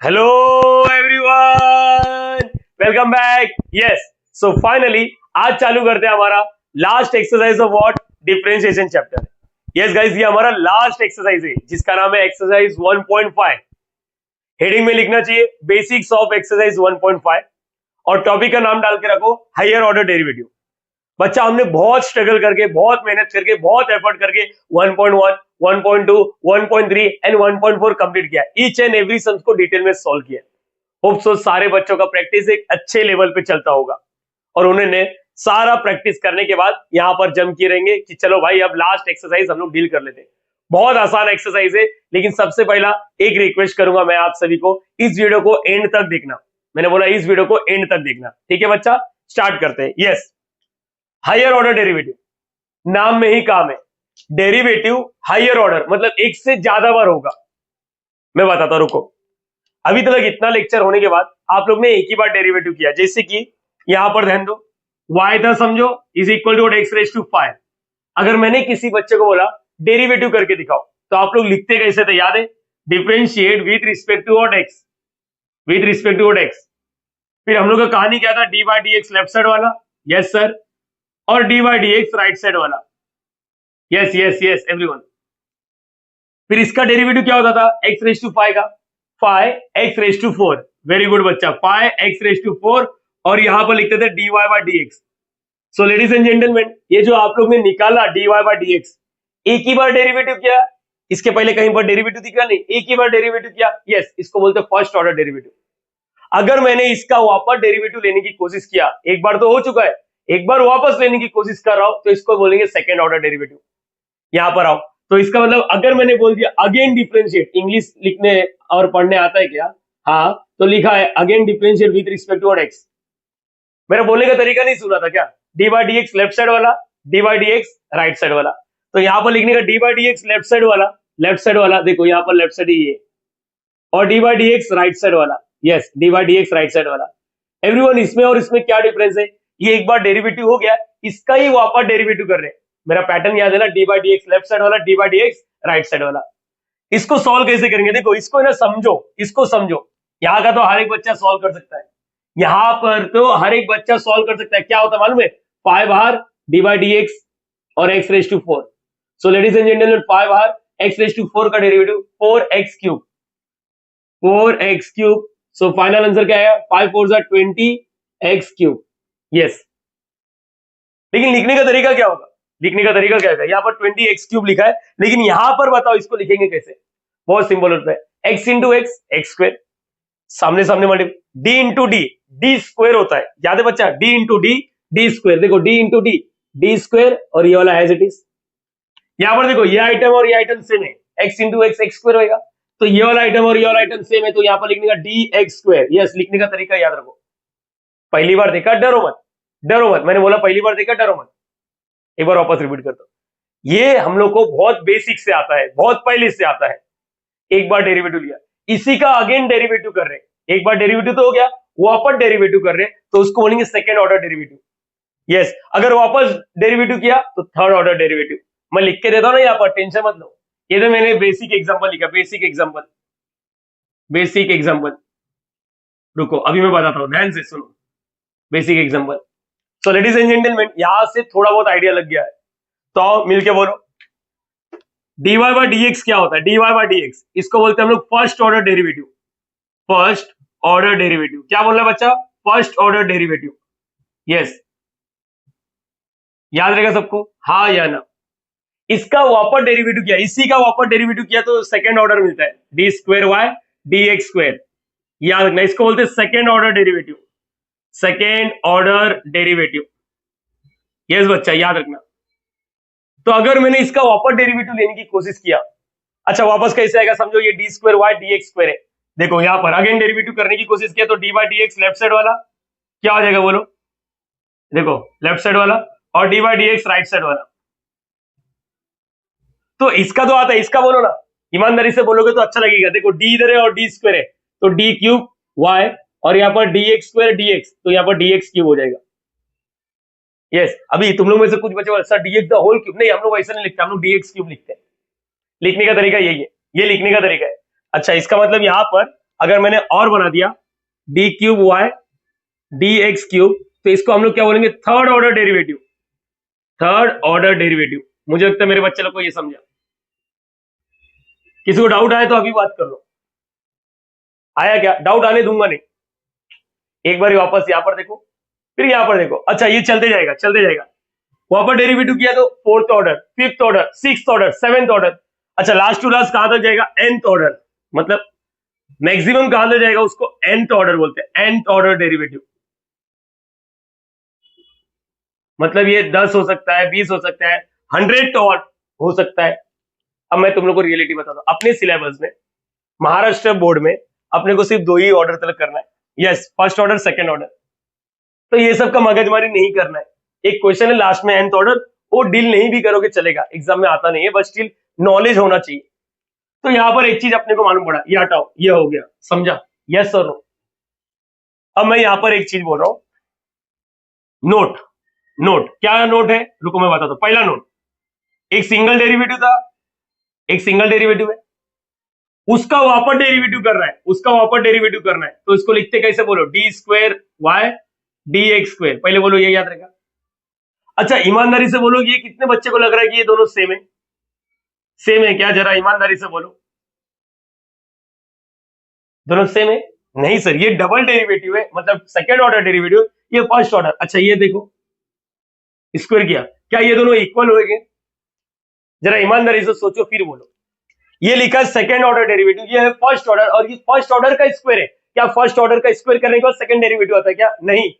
Hello everyone, welcome back. Yes, so finally आज चालू करते हैं हमारा last exercise of what differentiation chapter. Yes guys, ये हमारा लास्ट एक्सरसाइज है जिसका नाम है एक्सरसाइज 1.5। हेडिंग में लिखना चाहिए बेसिक्स ऑफ एक्सरसाइज 1.5 और टॉपिक का नाम डाल के रखो हायर ऑर्डर डेरिवेटिव। बच्चा हमने बहुत स्ट्रगल करके, बहुत मेहनत करके, बहुत एफर्ट करके 1.1, 1.2, 1.3 एंड 1.4 कंप्लीट किया। ईच एंड एवरी सम्स को डिटेल में सॉल्व किया। होप सो सारे बच्चों का प्रैक्टिस एक अच्छे लेवल पे चलता होगा और उन्होंने सारा प्रैक्टिस करने के बाद यहाँ पर जम किए रहेंगे कि चलो भाई अब लास्ट एक्सरसाइज हम लोग डील कर लेते हैं। बहुत आसान एक्सरसाइज है, लेकिन सबसे पहला एक रिक्वेस्ट करूंगा मैं आप सभी को, इस वीडियो को एंड तक देखना। मैंने बोला इस वीडियो को एंड तक देखना, ठीक है बच्चा। स्टार्ट करते हैं। यस, हायर ऑर्डर डेरिवेटिव, नाम में ही काम है। डेरिवेटिव हायर ऑर्डर मतलब एक से ज्यादा बार होगा। मैं बताता हूं, रुको। अभी तक इतना लेक्चर होने के बाद आप लोग ने एक ही बार डेरिवेटिव किया, जैसे कि यहां पर ध्यान दो, y था समझो is equal to x raise to 5। अगर मैंने किसी बच्चे को बोला डेरिवेटिव करके दिखाओ, तो आप लोग लिखते कैसे थे, याद है? Differentiate with respect to what x, with respect to what x। फिर हम लोग का कहानी क्या था, d by d x left side वाला, यस सर, और d by d x right side वाला, यस यस यस एवरीवन। फिर इसका डेरिवेटिव क्या होता था, x रेज टू 5 का, 5 x raise to 4। Very good बच्चा, 5 x रेज टू 4, और यहां पर लिखते थे dy by d x. So ladies and gentleman, ये जो आप लोग ने निकाला dy बाई डी एक्स, एक ही बार डेरिवेटिव किया, इसके पहले कहीं पर डेरिवेटिव दिखा नहीं, एक ही बार डेरिवेटिव किया। यस, इसको बोलते हैं फर्स्ट ऑर्डर डेरिवेटिव। अगर मैंने इसका वापस डेरिवेटिव लेने की कोशिश किया, एक बार तो हो चुका है, एक बार वापस लेने की कोशिश कर रहा हूं, तो इसको बोलेंगे सेकेंड ऑर्डर डेरिवेटिव। यहां पर आओ, तो इसका मतलब अगर मैंने बोल दिया अगेन डिफरेंशिएट, इंग्लिश लिखने और पढ़ने आता है क्या? हाँ, तो लिखा है again differentiate with respect to x. मेरा बोलने का तरीका नहीं सुना था क्या? D by d x left side वाला, d by d x right side वाला। तो यहां पर लिखने का d by d x left side वाला, लेफ्ट साइड वाला देखो यहां पर लेफ्ट साइड ही है, और d by d x right side वाला, yes d by d x right side वाला। एवरीवन, इसमें और इसमें क्या डिफरेंस है? ये एक बार डेरिवेटिव हो गया, इसका ही वापस डेरिवेटिव कर रहे हैं। मेरा पैटर्न याद है ना, d by d x left side वाला, d by d x right side वाला। इसको सॉल्व कैसे करेंगे? देखो इसको ना समझो, इसको समझो। यहाँ का तो हर एक बच्चा सॉल्व कर सकता है, यहाँ पर तो हर एक बच्चा सॉल्व कर सकता है। क्या होता है मालूम है? 5 बाहर डी बाई डी एक्स और x raise to 4। So ladies and gentleman, 5 बाहर एक्स रेज टू 4 का derivative 4x cube, 4x cube. So final answer क्या है? 5 4 जा 20x क्यूब। यस, लेकिन लिखने का तरीका क्या होगा? लिखने का तरीका क्या होगा? यहाँ पर 20x क्यूब लिखा है, लेकिन यहां पर बताओ इसको लिखेंगे कैसे? बहुत सिंपल होता है, x into x, x square, सामने सामने multiply, d into d, d square होता है, याद है बच्चा? d into d, d square. देखो d into d, d square, और ये वाला एज इट इज। यहाँ पर देखो ये आइटम और ये आइटम सेम है, x into x, x square होगा। तो ये वाला आइटम और ये वाला आइटम सेम है, तो यहाँ पर लिखने का डी एक्स स्क्वायर। यस, लिखने का तरीका याद रखो। पहली बार देखा, डरो मत, डरो मत। मैंने बोला पहली बार देखा, डरो मत। एक बार वापस रिपीट करता हूं, ये हम लोग को बहुत बेसिक से आता है, बहुत पहले से आता है। एक बार डेरिवेटिव लिया, इसी का अगेन डेरिवेटिव कर रहे हैं। एक बार डेरिवेटिव तो हो गया, वापस डेरिवेटिव कर रहे हैं, तो उसको बोलेंगे सेकेंड ऑर्डर डेरिवेटिव। यस, अगर वापस डेरिवेटिव किया तो थर्ड ऑर्डर डेरिवेटिव। मैं लिख के देता हूं ना यहाँ पर, टेंशन मत लो। ये तो मैंने बेसिक एग्जांपल लिखा, बेसिक एग्जांपल, बेसिक एग्जांपल। रुको अभी मैं बताता हूं, ध्यान से सुनो। Basic example. So ladies and gentleman, यहां से थोड़ा बहुत आइडिया लग गया है, तो मिलके बोलो dy बाई डी एक्स क्या होता है? dy बाई डी एक्स, इसको बोलते हैं हम लोग first order derivative. First order derivative क्या बोल रहा है बच्चा? First order derivative. यस, याद रहेगा सबको, हाँ या ना? इसका वापस डेरिवेटिव किया, इसी का वापस डेरिवेटिव किया तो सेकेंड ऑर्डर मिलता है, d square y d x square. याद रखना, इसको बोलते हैं second order derivative, second order derivative. Yes बच्चा, याद रखना। तो अगर मैंने इसका वापस डेरिवेटिव लेने की कोशिश किया, अच्छा वापस कैसे आएगा समझो, ये d square y d x square है। देखो यहाँ पर अगेन डेरिवेटिव करने की कोशिश किया, तो D by d x left side वाला क्या हो जाएगा बोलो? देखो लेफ्ट साइड वाला, और d by d x right side वाला। तो इसका तो आता है, इसका बोलो ना, ईमानदारी से बोलोगे तो अच्छा लगेगा। देखो डी इधर है और डी स्क्वायर है, तो डी क्यूब वाई, और यहाँ पर D x square D x, तो यहाँ पर डी एक्स क्यूब हो जाएगा। यस, अभी तुम लोग में से कुछ बच्चे बोले sir d x the whole cube, नहीं हम लोग वैसा नहीं लिखते, हम लोग डीएक्स क्यूब लिखते हैं। लिखने का तरीका यही है, ये लिखने का तरीका है। अच्छा, इसका मतलब यहाँ पर अगर मैंने और बना दिया d cube y d x cube, तो इसको हम लोग क्या बोलेंगे, third order derivative. Third order derivative, मुझे लगता है मेरे बच्चे लोग को ये समझा। किसी को डाउट आए तो अभी बात कर लो। आया क्या? डाउट आने दूंगा नहीं। एक बार वापस यहां पर देखो, फिर यहां पर देखो। अच्छा ये चलते जाएगा चलते जाएगा। वहां पर डेरिवेटिव किया तो fourth order, fifth order, sixth order, seventh order. अच्छा लास्ट टू लास्ट कहां तक जाएगा, nth ऑर्डर। मतलब मैक्सिमम कहां तक जाएगा, उसको nth ऑर्डर बोलते हैं, nth ऑर्डर डेरिवेटिव। मतलब ये 10 हो सकता है, 20 हो सकता है, 100 तो और हो सकता है। अब मैं तुम लोग को रियलिटी बताता हूं। अपने सिलेबस में महाराष्ट्र बोर्ड में अपने को सिर्फ 2 ही ऑर्डर तक करना है। Yes, first order, second order. तो ये सब का मगजमारी नहीं करना है। एक क्वेश्चन है लास्ट में nth ऑर्डर, वो डील नहीं भी करोगे चलेगा, एग्जाम में आता नहीं है, बस स्टिल नॉलेज होना चाहिए। तो यहां पर एक चीज अपने को मालूम पड़ा, ये हटाओ, ये हो गया, समझा? यस और नो। अब मैं यहां पर एक चीज बोल रहा हूं, नोट। नोट क्या नोट है, रुको मैं बताता हूं। पहला नोट, एक सिंगल डेरिवेटिव था, एक सिंगल डेरिवेटिव है, उसका वापस डेरिवेटिव कर रहा है, उसका वापस डेरिवेटिव करना है, तो इसको लिखते कैसे बोलो, d square y d x square. पहले बोलो, ये याद रहेगा। अच्छा ईमानदारी से बोलो, ये कितने बच्चे को लग रहा है कि ये दोनों सेम है? सेम है क्या? जरा ईमानदारी से बोलो, दोनों सेम है? नहीं सर, ये डबल डेरिवेटिव है, मतलब सेकेंड ऑर्डर डेरिवेटिव, ये फर्स्ट ऑर्डर। अच्छा ये देखो, स्क्वायर किया, क्या ये दोनों इक्वल होंगे? जरा ईमानदारी से सोचो फिर बोलो। ये लिखा सेकेंड ऑर्डर डेरिवेटिव, ये है फर्स्ट ऑर्डर, और ये फर्स्ट ऑर्डर का स्क्वायर है। क्या फर्स्ट ऑर्डर का स्क्वायर करने के बाद सेकेंड डेरिवेटिव आता है क्या? नहीं,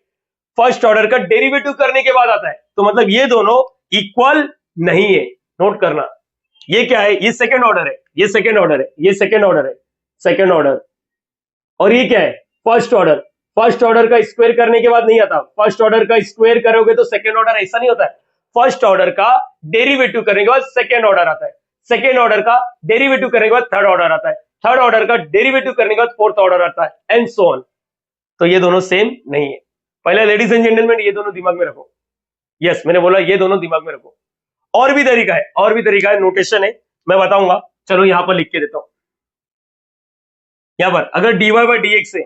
फर्स्ट ऑर्डर का डेरिवेटिव करने के बाद आता है। तो मतलब ये दोनों इक्वल नहीं है, नोट करना। ये क्या है, ये सेकेंड ऑर्डर है, ये सेकेंड ऑर्डर है, ये सेकेंड ऑर्डर है, सेकेंड ऑर्डर। और ये क्या है, फर्स्ट ऑर्डर। फर्स्ट ऑर्डर का स्क्वायर करने के बाद नहीं आता, फर्स्ट ऑर्डर का स्क्वायर करोगे तो सेकेंड ऑर्डर, ऐसा नहीं होता है। फर्स्ट ऑर्डर का डेरिवेटिव करने के बाद सेकेंड ऑर्डर आता है, सेकेंड ऑर्डर का डेरिवेटिव करने के बाद थर्ड ऑर्डर आता है, थर्ड ऑर्डर का डेरिवेटिव करने के बाद फोर्थ ऑर्डर आता है, एंड सो ऑन। तो ये दोनों सेम नहीं है। पहले लेडीज एंड जेंटलमैन ये दोनों दिमाग में रखो। यस, मैंने बोला ये दोनों दिमाग में रखो। और भी तरीका है, और भी तरीका है, नोटेशन है, मैं बताऊंगा। चलो यहां पर लिख के देता हूं। यहां पर अगर dy बाई डी एक्स है,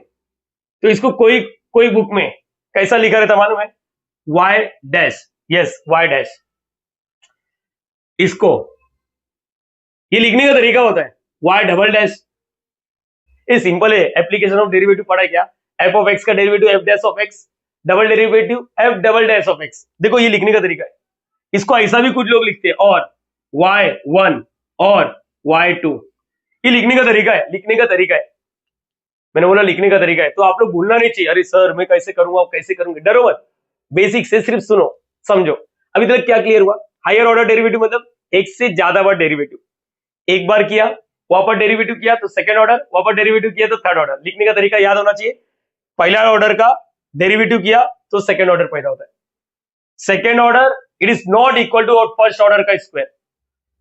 तो इसको कोई कोई बुक में कैसा लिखा रहता मालूम है, y dash. Yes, y dash. इसको ये लिखने का तरीका होता है y डबल डैश। ये सिंपल है, एप्लीकेशन ऑफ डेरिवेटिव पढ़ा है क्या? f ऑफ x का derivative f dash of x, double derivative f double dash of x। देखो ये लिखने का तरीका है। इसको ऐसा भी कुछ लोग लिखते हैं, और y1 और y2। ये लिखने का तरीका है, लिखने का तरीका है। मैंने बोला लिखने का तरीका है, तो आप लोग भूलना नहीं चाहिए। अरे सर मैं कैसे करूंगा, कैसे करूंगे, डरो मत, बेसिक से सिर्फ सुनो समझो। अभी तक क्या क्लियर हुआ? हायर ऑर्डर डेरिवेटिव मतलब एक से ज्यादा बार डेरिवेटिव, एक बार किया वापस डेरिवेटिव किया तो सेकंड ऑर्डर, वापस डेरिवेटिव किया तो थर्ड ऑर्डर। लिखने का तरीका याद होना चाहिए। पहला ऑर्डर का डेरिवेटिव किया तो सेकंड ऑर्डर पैदा होता है, second order it is not equal to first order का स्क्वायर।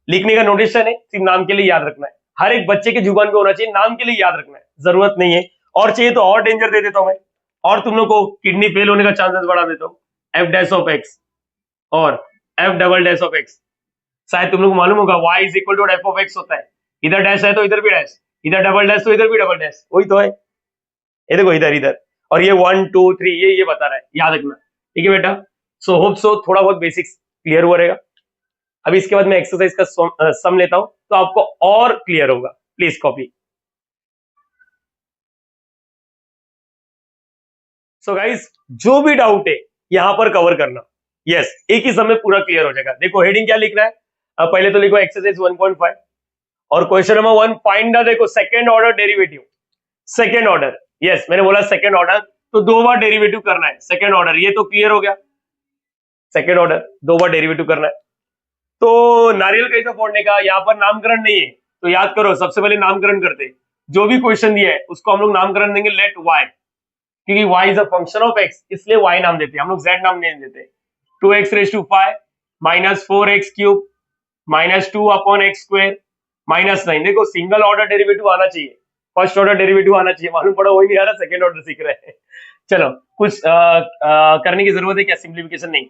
लिखने का नोटेशन है, सिर्फ नाम के लिए याद रखना है। हर एक बच्चे के जुबान पे होना चाहिए, नाम के लिए याद रखना है, जरूरत नहीं है। और चाहिए तो और डेंजर दे देता हूं मैं, और तुम लोग को किडनी फेल होने का चांसेस बढ़ा देता हूं। एफ डैश ऑफ एक्स और f double dash of x. शायद तुम लोग को मालूम होगा y is equal to f of x होता है। इधर डैश है तो इधर भी डैश, इधर डबल डैश तो इधर भी डबल डैश, वही तो है। ये देखो इधर इधर, और ये 1 2 3 ये बता रहा है, याद रखना। ठीक है बेटा, सो होप सो थोड़ा बहुत बेसिक्स क्लियर हुआ रहेगा। अभी इसके बाद मैं एक्सरसाइज का सम लेता हूं तो आपको और क्लियर होगा। Please copy. सो गाइस, जो भी डाउट है यहां पर कवर करना। यस, एक ही समय पूरा क्लियर हो जाएगा। देखो हेडिंग क्या लिखना है, पहले तो लिखो एक्सरसाइज 1.5 और क्वेश्चन नंबर 1 फाइंड द, देखो second order derivative. Second order, yes मैंने बोला सेकंड ऑर्डर, तो 2 बार डेरिवेटिव करना है सेकंड ऑर्डर। ये तो क्लियर हो गया, सेकंड ऑर्डर 2 बार डेरिवेटिव करना है। तो नारियल कैसा फोड़ने का, यहाँ पर नामकरण नहीं है, तो याद करो सबसे पहले नामकरण करते हैं। जो भी क्वेश्चन दिया है उसको हम लोग नामकरण देंगे लेट y, क्योंकि y is a function of x, इसलिए y नाम देते हैं हम लोग, z नाम नहीं देते। 2x raise to 5 minus 4x cube minus 2 upon x square minus 9। देखो सिंगल ऑर्डर डेरिवेटिव आना चाहिए, फर्स्ट ऑर्डर डेरिवेटिव आना चाहिए, मालूम पड़ा वही नहीं आ रहा, सेकंड ऑर्डर सीख रहे हैं। चलो कुछ करने की जरूरत है क्या, सिंप्लीफिकेशन नहीं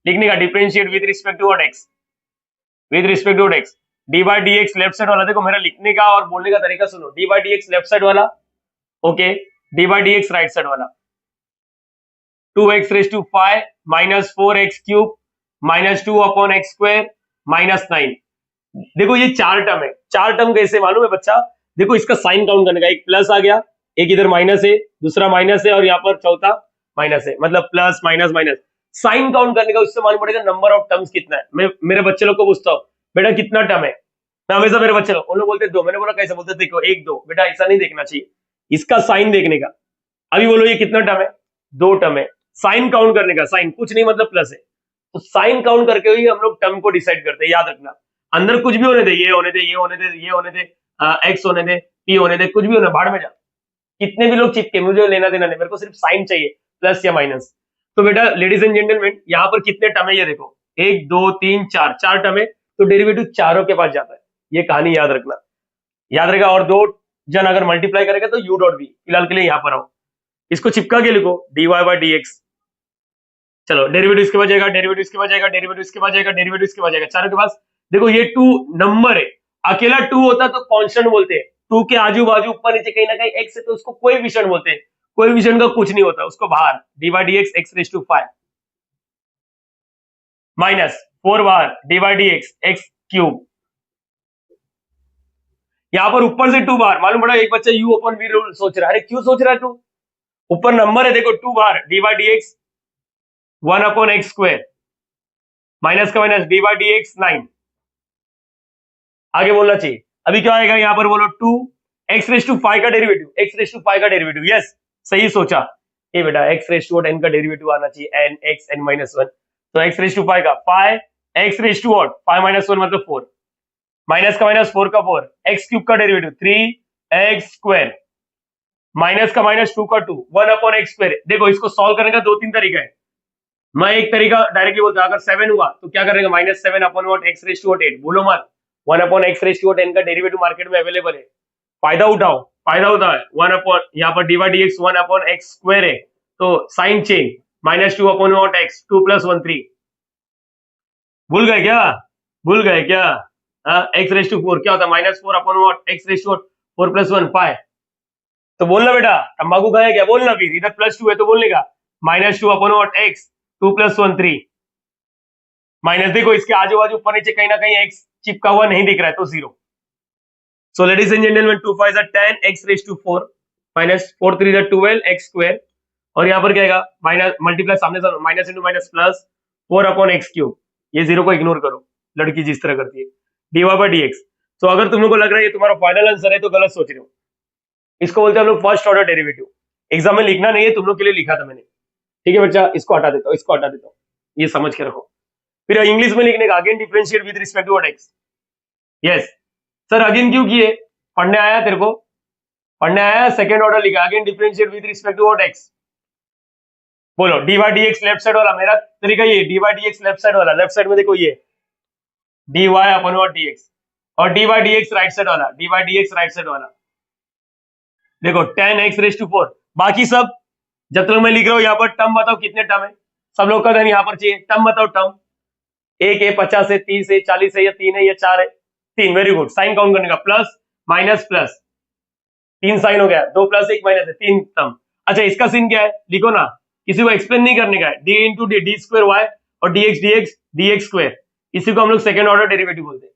लिखने का। Differentiate with respect to x, with respect to x, d by d x left side वाला। देखो मेरा लिखने का और बोलने का तरीका सुनो, d by d x left side वाला okay, d by d x right side वाला 2x⁵ minus 4x³ minus 2 upon x square minus 9। देखो ये चार टर्म है, चार टर्म कैसे मालूम है बच्चा? देखो इसका साइन काउंट करने का, एक प्लस आ गया, एक इधर माइनस है, दूसरा माइनस है और यहाँ पर चौथा माइनस है, मतलब plus minus minus. Sign count करने का उससे मालूम पड़ेगा नंबर ऑफ टर्म्स कितना है। मैं मेरे बच्चे लोग को पूछता हूँ, बेटा कितना टर्म है? मैं हमेशा मेरे बच्चे लोग, उन लोग बोलते दो, मैंने बोला कैसे? बोलते देखो एक दो। बेटा ऐसा नहीं देखना चाहिए, इसका साइन देखने का। अभी बोलो ये कितना टर्म है? दो टर्म है। साइन काउंट करने का, साइन कुछ नहीं मतलब प्लस है, तो साइन काउंट करके ही हम लोग टर्म को डिसाइड करते हैं, याद रखना। अंदर कुछ भी होने दे, ये होने दे, ये होने दे, ये होने दे, एक्स होने दे, पी होने दे, कुछ भी होने, भाड़ में जा, कितने भी लोग चिपके, मुझे लेना देना नहीं, मेरे को सिर्फ साइन चाहिए, प्लस या माइनस। तो बेटा लेडीज एंड जेंटलमैन, यहाँ पर कितने टर्म है ये देखो, 1 2 3 4, चार टर्म है, तो डेरिवेटिव चारों के पास जाता है। ये कहानी याद रखना, याद रहेगा। और दो जन अगर मल्टीप्लाई करेगा तो यू डॉट बी, फिलहाल के लिए यहाँ पर आओ, इसको चिपका के लिखो dy बाई डी एक्स। चलो डेरिवेटिव इसके बाद जाएगा, डेरिवेटिव इसके बाद जाएगा, डेरिवेटिव इसके बाद जाएगा, डेरिवेटिव इसके बाद जाएगा, चारों के पास। देखो ये 2 नंबर है, अकेला 2 होता तो कांस्टेंट बोलते हैं, 2 के आजू बाजू ऊपर नीचे कहीं ना कहीं x है तो उसको कोएफिशिएंट बोलते हैं। कोएफिशिएंट का कुछ नहीं होता, उसको बाहर dy dx x⁵ माइनस 4 बाहर dy dx x³। यहां पर ऊपर से 2 बाहर, मालूम पड़ा एक बच्चा u अपॉन v रूल सोच रहा है, अरे क्यों सोच रहा है तू? ऊपर नंबर है देखो 2 बाहर dy dx 1 upon x square, minus का माइनस dy dx 9। आगे बोलना चाहिए। अभी क्या आएगा यहाँ पर बोलो 2x⁵ का डेरिवेटिव, x⁵ का डेरिवेटिव, यस सही सोचा। ये बेटा x⁵n का डेरिवेटिव आना चाहिए, n x n माइनस 1, तो x⁵ का फाइ x⁵ माइनस 1 मतलब 4, माइनस का माइनस 4 का 4, x³ का डेरिवेटिव 3x², माइनस का माइनस 2 का 2, 1 अपॉन एक्स स्क्वायर। देखो इसको सॉल्व करने का 2-3 तरीका है। मैं एक तरीका डायरेक्टली बोलता हूं, अगर 7 हुआ तो क्या करेंगे, माइनस 7 अपॉन वॉट x⁵8, बोलो मत, 1 अपॉन x⁵n का डेरिवेटिव मार्केट में अवेलेबल है, फायदा उठाओ, फायदा होता है। 1 अपॉन यहाँ पर dy dx 1 upon x square है, तो sign change, minus 2 upon what x, 2 + 1 3। भूल गए क्या? भूल गए क्या? x⁴ क्या होता है, माइनस 4 अपॉन वॉट x⁴, 4 + 1 5। तो बोलना बेटा तंबाकू खाया क्या, बोलना, फिर इधर +2 है तो बोलने का, minus 2 upon what x, 2 + 1 3, minus देखो इसके आजू बाजू ऊपर नीचे कहीं ना कहीं x चिपका हुआ नहीं दिख रहा है तो 0। सो ladies and gentleman 2 5 10 x⁴ minus 4 3 12 x square, और यहाँ पर क्या आएगा, माइनस मल्टीप्लाई सामने से minus into minus plus 4 upon x³। ये 0 को इग्नोर करो, लड़की जिस तरह करती है, dy बाई dx। तो अगर तुम लोग को लग रहा है ये तुम्हारा फाइनल आंसर है तो गलत सोच रहे हो, इसको बोलते हैं हम लोग फर्स्ट ऑर्डर डेरिवेटिव। एग्जाम में लिखना नहीं है, तुम लोग के लिए लिखा था मैंने, ठीक है बच्चा, इसको हटा देता हूँ, इसको हटा देता हूँ, ये समझ के रखो। फिर इंग्लिश में लिखने का, again differentiate with respect to x। Yes sir, again क्यों किए? पढ़ने आया तेरे को, पढ़ने आया, सेकंड ऑर्डर लिखा, again differentiate with respect to x। बोलो dy dx लेफ्ट साइड वाला, मेरा तरीका ये dy dx लेफ्ट साइड वाला, लेफ्ट साइड में देखो ये dy अपॉन dx, और dy dx राइट साइड वाला, dy dx राइट साइड वाला देखो 10x⁴। बाकी सब जब तक मैं लिख रहा हूं यहाँ पर टर्म बताओ कितने टर्म है, सब लोग का ध्यान यहाँ पर चाहिए, टर्म बताओ, टर्म 1 है, 50 है, 30 है, 40 है, या 3 है, या 4 है, 3, वेरी गुड। साइन काउंट करने का, प्लस माइनस प्लस, 3 साइन हो गया, 2 + 1 माइनस है, 3 टर्म। अच्छा इसका सीन क्या है लिखो ना, किसी को एक्सप्लेन नहीं करने का है, d into d d square y और dx dx dx स्क्वायर, इसी को हम लोग सेकंड ऑर्डर डेरिवेटिव बोलते हैं।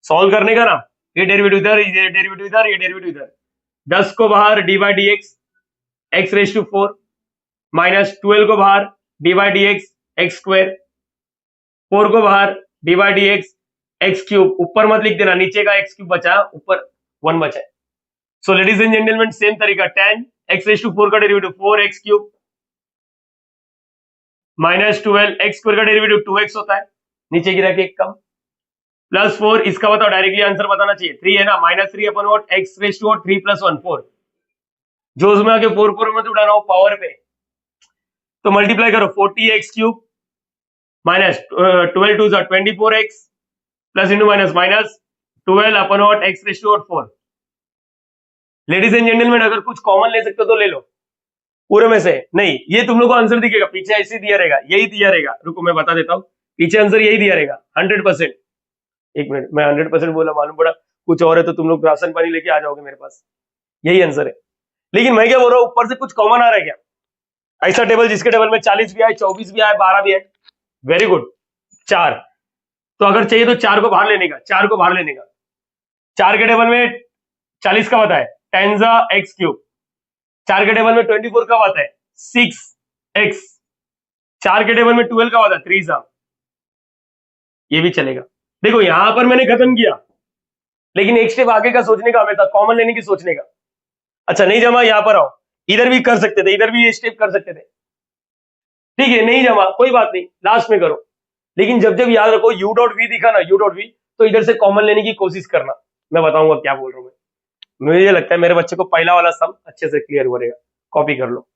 सॉल्व करने का ना, ये डेरिवेटिव इधर, ये डेरिवेटिव इधर, ये डेरिवेटिव इधर, 10 को बाहर dy dx x⁴, माइनस 12 को बाहर dy dx x², 4 को बाहर dy dx x³, ऊपर मत लिख देना, नीचे का x³ बचा, ऊपर 1 बचा है। सो लेडीज एंड जेंटलमैन सेम तरीका, 10 x⁴ का डेरिवेटिव 4x³ माइनस 12 x² का डेरिवेटिव 2x होता है, नीचे गिरा के एक कम, प्लस 4, इसका बताओ डायरेक्टली आंसर बताना चाहिए, 3 है ना, माइनस 3 अपॉन वॉट x⁴, 3 + 1 4, जो उसमें आके 4 मत उठाना हो पावर पे, तो मल्टीप्लाई करो 40x³ minus 12 2 24x plus into minus minus 12 upon what x⁴ 4। Ladies and gentleman अगर कुछ कॉमन ले सकते हो तो ले लो, पूरे में से नहीं, ये तुम लोग को आंसर दिखेगा, पीछे ऐसे दिया रहेगा, यही दिया रहेगा, रुको मैं बता देता हूँ, पीछे आंसर यही दिया रहेगा 100%। एक मिनट, मैं 100% बोला, मालूम पड़ा कुछ और है तो तुम लोग राशन पानी लेके आ जाओगे मेरे पास, यही आंसर है। लेकिन मैं क्या बोल रहा हूँ, ऊपर से कुछ कॉमन आ रहा है क्या? ऐसा टेबल जिसके टेबल में 40 भी आए, 24 भी आए, 12 भी आए, वेरी गुड। 4, तो अगर चाहिए तो 4 को बाहर लेने का, 4 को बाहर लेने का। 4 के टेबल में 40 कब आता है? 10 एक्स क्यूब। 4 के टेबल में 24 कब आता है? 6x। 4 के टेबल में 12 कब आता है? 3 ये भी चलेगा। देखो यहां पर मैंने खत्म किया, लेकिन एक स्टेप आगे का सोचने का, हमेशा कॉमन लेने की सोचने का। अच्छा नहीं जमा, यहां पर आओ, इधर भी कर सकते थे, इधर भी ये स्टेप कर सकते थे, ठीक है, नहीं जमा कोई बात नहीं, लास्ट में करो। लेकिन जब जब याद रखो यू डॉट वी दिखा ना, यू डॉट वी, तो इधर से कॉमन लेने की कोशिश करना। मैं बताऊंगा क्या बोल रहा हूं मैं। मुझे लगता है मेरे बच्चे को पहला वाला सम अच्छे से क्लियर हो रहेगा, कॉपी कर लो।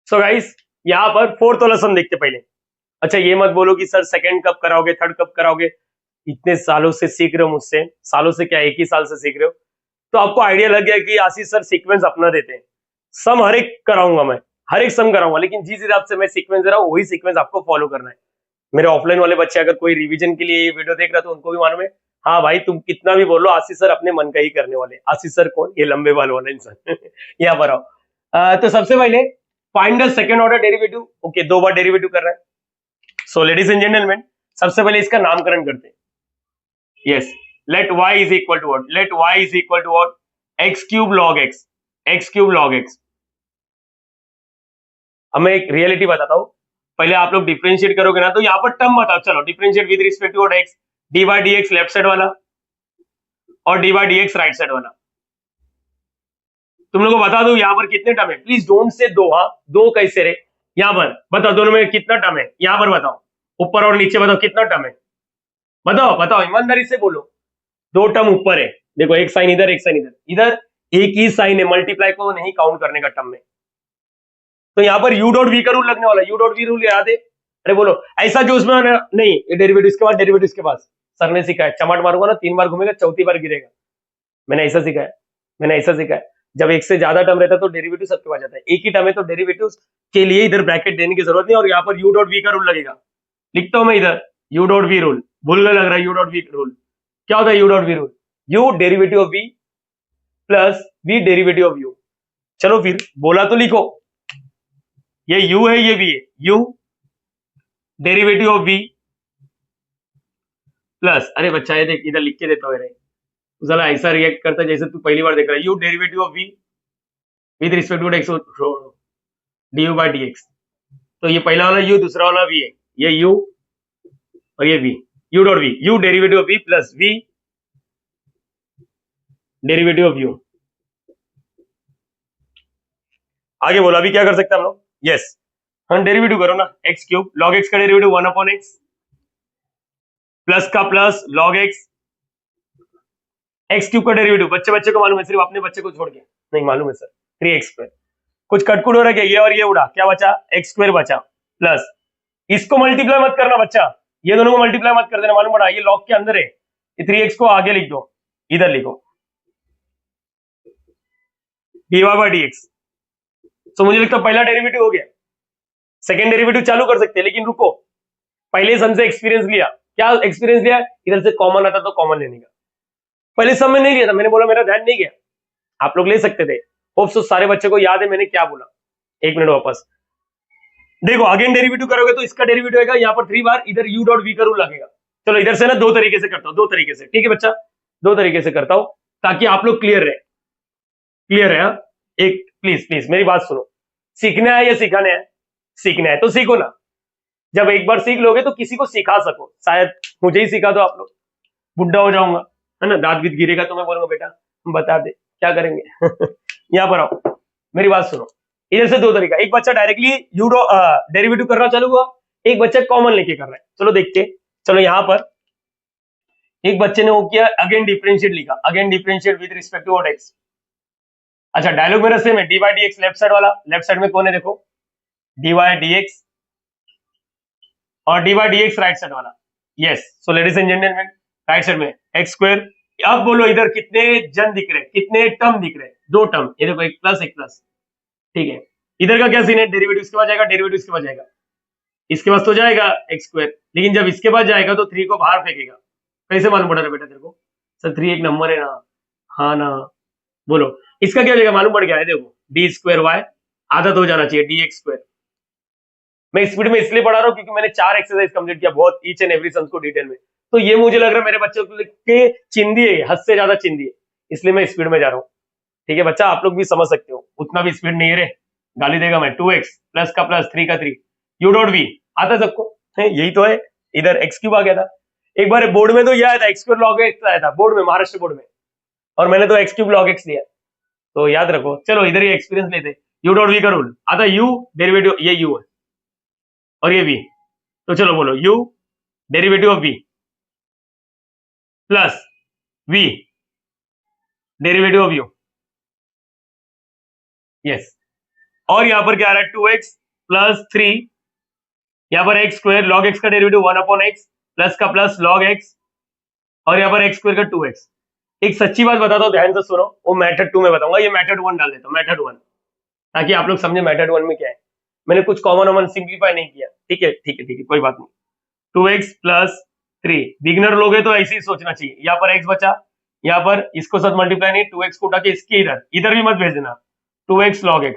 सो गाइस यहां पर फोर्थ वाला सम देखते पहले। अच्छा ये मत बोलो कि सर सेकंड कब कराओगे, थर्ड कब कराओगे, इतने सालों से सीख रहे हो मुझसे, सालों से क्या, एक ही साल से सीख रहे हो, तो आपको आइडिया लग गया कि आशीष सर सीक्वेंस अपना देते हैं। सम हर एक कराऊंगा मैं, हर एक सम कराऊंगा, लेकिन जिस हिसाब से मैं सीक्वेंस दे रहा हूँ वही सीक्वेंस आपको फॉलो करना है। मेरे ऑफलाइन वाले बच्चे अगर कोई रिवीजन के लिए ये वीडियो देख रहा है तो उनको भी मालूम है, हाँ भाई तुम कितना भी बोलो आशीष सर अपने मन का ही करने वाले। आशीष सर कौन? ये लंबे बाल वाला इंसान यहाँ पर आओ। तो सबसे पहले find the second order derivative. Okay, 2 bar derivative कर रहे हैं। सो लेडीज एंड जेंटलमैन, सबसे पहले इसका नामकरण करते हैं। Yes, let y is equal to what? Let y is equal to what? x cube log x, x cube log x। अब मैं एक रियलिटी बताता हूँ, पहले आप लोग डिफरेंशिएट करोगे ना, तो यहाँ पर टर्म बताओ। चलो differentiate with respect to x, dy dx left side वाला और dy dx राइट साइड वाला। तुम लोगों को बता दो यहाँ पर कितने टर्म है, प्लीज डोंट से दो, हाँ दो कैसे रे, यहाँ पर बताओ दोनों में कितना टर्म है, यहाँ पर बताओ, ऊपर और नीचे बताओ कितना टर्म है, बताओ बताओ ईमानदारी से बोलो। 2 टर्म ऊपर है, देखो एक साइन इधर, एक साइन इधर, इधर एक ही साइन है, मल्टीप्लाई को नहीं काउंट करने का टर्म में। तो यहाँ पर यू डॉट वी का रूल लगने वाला, यू डॉट वी रूल याद है? अरे बोलो ऐसा जो उसमें नहीं, डेरिवेटिव इसके बाद, डेरिवेटिव इसके पास। सर ने सिखाया, चमाट मारूंगा ना 3 बार घूमेगा, चौथी बार गिरेगा। मैंने ऐसा सिखाया, मैंने ऐसा सिखाया। जब एक से ज्यादा टर्म रहता है तो डेरिवेटिव सबके पास जाता है, एक ही टर्म है तो डेरिवेटिव के लिए इधर ब्रैकेट देने की जरूरत नहीं, और यहाँ पर यू डॉट वी का रूल लगेगा। लिखता हूं मैं इधर यू डॉट वी रूल, भूलने लग रहा है। यू डॉट वी रूल क्या होता है? U dot v rule, u derivative of v plus v derivative of u. चलो फिर बोला तो लिखो, ये u है ये v है, u derivative of v plus, अरे बच्चा ये देख इधर लिख के देता हूँ, साला ऐसा रिएक्ट करता है जैसे तू पहली बार देख रहा है। u derivative of v with respect to x du by dx। तो ये पहला वाला u, दूसरा वाला v है, ये u और ये v, u dot v, u derivative of v plus v derivative of u। आगे बोला अभी क्या कर सकते हैं हम लोग? यस, हम डेरिवेटिव करो ना, x क्यूब log x का डेरिवेटिव 1 अपॉन x, प्लस का plus log x, x cube का डेरिवेटिव बच्चे बच्चे को मालूम है, सिर्फ अपने बच्चे को छोड़ के नहीं मालूम है सर, 3x स्क्वायर। कुछ कटकुट हो रहा है, ये और ये उड़ा, क्या बचा? x स्क्वायर बचा, प्लस इसको मल्टीप्लाई मत करना बच्चा, ये दोनों को मल्टीप्लाई मत कर देना, मालूम पड़ा ये लॉग के अंदर है। ये 3x को आगे लिख दो, इधर लिखो dy बाय dx। तो मुझे लगता है पहला डेरिवेटिव हो गया, सेकंड डेरिवेटिव चालू कर सकते हैं, लेकिन रुको, पहले सम से एक्सपीरियंस लिया। क्या एक्सपीरियंस लिया? इधर से कॉमन आता तो कॉमन लेने का। पहले सम में नहीं लिया था, मैंने बोला मेरा ध्यान नहीं गया, आप लोग ले सकते थे। होप सो सारे बच्चे को याद है मैंने क्या बोला। एक मिनट वापस देखो, अगेन डेरिवेटिव करोगे तो इसका डेरिवेटिव आएगा यहाँ पर 3 बार, इधर u डॉट v का रूल लगेगा। चलो इधर से ना 2 तरीके से करता हूँ, 2 तरीके से, ठीक है बच्चा, 2 तरीके से करता हूँ ताकि आप लोग क्लियर रहे, क्लियर है। एक प्लीज प्लीज मेरी बात सुनो, सीखना है या सिखाना है? सीखना है तो सीखो ना, जब एक बार सीख लोगे तो किसी को सिखा सको। शायद मुझे ही सिखा दो आप लोग, बुढ़ा हो जाऊंगा है ना, दांत बीत गिरेगा तो मैं बोलूंगा बेटा बता दे क्या करेंगे यहाँ पर आओ, मेरी बात सुनो। इधर से 2 तरीका, एक बच्चा डायरेक्टली यूडो डेरिवेटिव करना चालू हुआ, एक बच्चा कॉमन लेके कर रहा है। चलो देखते, चलो यहाँ पर एक बच्चे ने वो किया, अगेन डिफरेंशिएट लिखा, again differentiate with respect to x। अच्छा डायलॉग मेरा सेम है, dy dx लेफ्ट साइड वाला, लेफ्ट साइड में कौन है देखो, dy dx और dy dx राइट साइड वाला। Yes, so ladies and gentleman right side में x स्क्वायर। अब बोलो इधर कितने जन दिख रहे, कितने टर्म दिख रहे? 2 टर्म, ये देखो एक प्लस, ठीक है। इधर का क्या सीन है? डेरिवेटिव इसके पास जाएगा, डेरिवेटिव इसके पास जाएगा, इसके पास तो जाएगा x स्क्वायर, लेकिन जब इसके पास जाएगा तो 3 को बाहर फेंकेगा। कैसे मालूम पड़ा बेटा तेरे को? सर 3 एक नंबर है ना, हाँ ना, बोलो इसका क्या हो जाएगा, मालूम पड़ गया है, देखो डी स्क्वायर वाई आदत हो जाना चाहिए डी एक्स स्क्वायर। मैं स्पीड में इसलिए पढ़ा रहा हूँ क्योंकि मैंने 4 एक्सरसाइज कंप्लीट किया बहुत ईच एंड एवरी सम्स को डिटेल में, तो ये मुझे लग रहा है मेरे बच्चों के चिंदी है, हद से ज्यादा चिंदी है, इसलिए मैं स्पीड में जा रहा हूँ। ठीक है बच्चा, आप लोग भी समझ सकते हो, उतना भी स्पीड नहीं है रे, गाली देगा मैं। 2x प्लस का प्लस 3 का 3 यू डॉट वी आता सबको है, यही तो है। इधर एक्स क्यूब आ गया था, एक बार बोर्ड में तो ये आया था एक्स स्क्वायर लॉग एक्स आया था बोर्ड में, महाराष्ट्र बोर्ड में, और मैंने तो एक्स क्यूब लॉग एक्स लिया, तो याद रखो। चलो इधर ही एक्सपीरियंस लेते, यू डॉट वी का रूल आता, यू डेरिवेटिव, ये यू है और ये वी, तो चलो बोलो u derivative of v plus v derivative of u, yes. और यहां पर क्या आ रहा है, 2x प्लस 3, यहां पर एक्स स्क्वायर लॉग एक्स का डेरिवेटिव 1 अपॉन एक्स प्लस का प्लस लॉग एक्स, और यहां पर एक्स स्क्वायर का 2x। एक सच्ची बात बताता हूं, ध्यान से सुनो, वो मेथड 2 में बताऊंगा, ये मेथड 1 डाल देता हूं, मेथड 1, ताकि आप लोग समझे मेथड 1 में क्या है। मैंने कुछ कॉमन वॉमन सिंप्लीफाई नहीं किया, ठीक है ठीक है ठीक है, कोई बात नहीं। 2x प्लस 3, बिगनर लोग है तो ऐसे ही सोचना चाहिए, यहाँ पर x बचा, यहाँ पर इसको साथ मल्टीप्लाई नहीं, 2x को उठा के इसके इधर इधर भी मत भेज देना, 2x log x,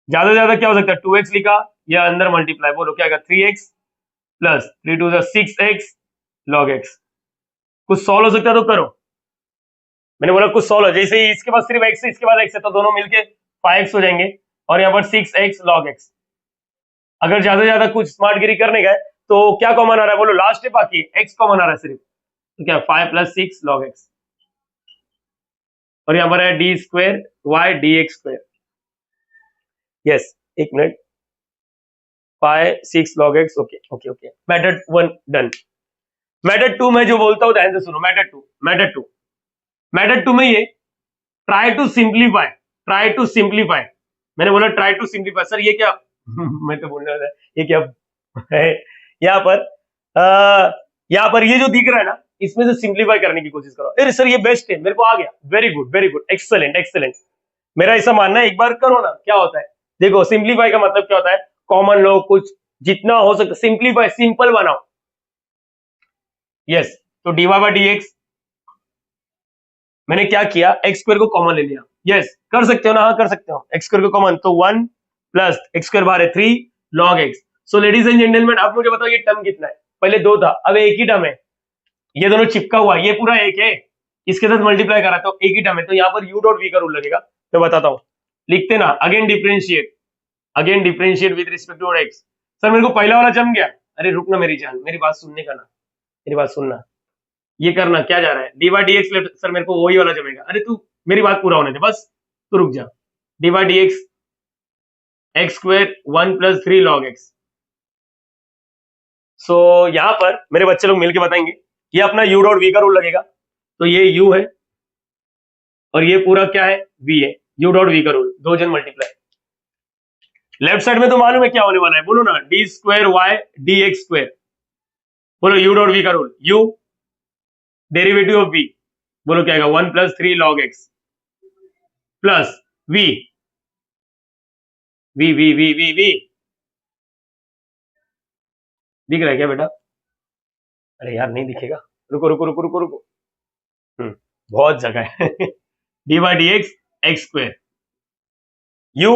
ज्यादा से ज्यादा क्या हो सकता है, 2x लिखा या अंदर मल्टीप्लाई, बोलो क्या आएगा, 3x plus 3 to 6x log x। कुछ सॉल्व हो सकता है तो करो, मैंने बोला कुछ सॉल्व हो, जैसे ही इसके पास सिर्फ x है इसके बाद x है, तो दोनों मिलके 5x हो जाएंगे, और यहाँ पर 6x log x। अगर ज्यादा से ज्यादा कुछ स्मार्टगिरी करने गए तो क्या कॉमन आ रहा है, बोलो लास्ट स्टेप बाकी x कॉमन आ रहा है सिर्फ, तो क्या 5 प्लस 6 log x, और यहाँ पर है d square y d x square, yes एक मिनट, 5 6 log x, okay okay okay, method 1 done. Method 2 में जो बोलता हूँ ध्यान से सुनो, मेथड 2 में ये try to simplify, try to simplify, मैंने बोला ट्राई टू सिंप्लीफाई, सर ये क्या मैं तो बोलने वाला ये क्या है, यहाँ पर यहाँ पर ये जो दिख रहा है ना, इसमें से सिंप्लीफाई करने की कोशिश करो। अरे सर ये बेस्ट है, मेरे को आ गया, वेरी गुड एक्सलेंट एक्सलेंट, मेरा ऐसा मानना है, एक बार करो ना, क्या होता है देखो, सिंप्लीफाई का मतलब क्या होता है, कॉमन लो, कुछ जितना हो सकता सिंप्लीफाई, सिंपल बनाओ, यस। तो d y by d x, मैंने क्या किया, एक्स स्क्वायर को कॉमन ले लिया, यस कर सकते हो ना, हाँ कर सकते हो, एक्स स्क्वायर को कॉमन, तो 1 प्लस एक्स स्क्वायर बाहर है 3 log x। So ladies and gentleman, आप मुझे बताओ ये टर्म कितना है, पहले 2 था अब एक ही टर्म है, ये दोनों चिपका हुआ है, ये पूरा एक है, इसके साथ मल्टीप्लाई करा तो एक ही टर्म है, तो यहाँ पर u डॉट v का रूल लगेगा, मैं बताता हूँ, लिखते ना, again differentiate with respect to x। Sir मेरे को पहला वाला जम गया, अरे रुक ना मेरी जान, मेरी बात सुनने का ना, मेरी बात सुनना, ये करना क्या जा रहा है, d y d x left, sir मेरे को वही वाला जमेगा, अरे तू मेरी बात पूरा होने दे बस, तू रुक जा, d y d x x square 1 plus 3 log x। So यहां पर मेरे बच्चे लोग मिलके बताएंगे, ये अपना u डॉट v का रूल लगेगा, तो ये u है और ये पूरा क्या है v है, u डॉट v का रूल, दो जन मल्टीप्लाई, लेफ्ट साइड में तो मालूम है क्या होने वाला है, बोलो ना, d square y d x square, बोलो u डॉट v का rule, u derivative of v, बोलो क्या आएगा, 1 plus 3 log x plus v v v v v v, दिख रहा है क्या बेटा, अरे यार नहीं दिखेगा, रुको रुको रुको रुको रुको, बहुत जगह है d y d x x square, u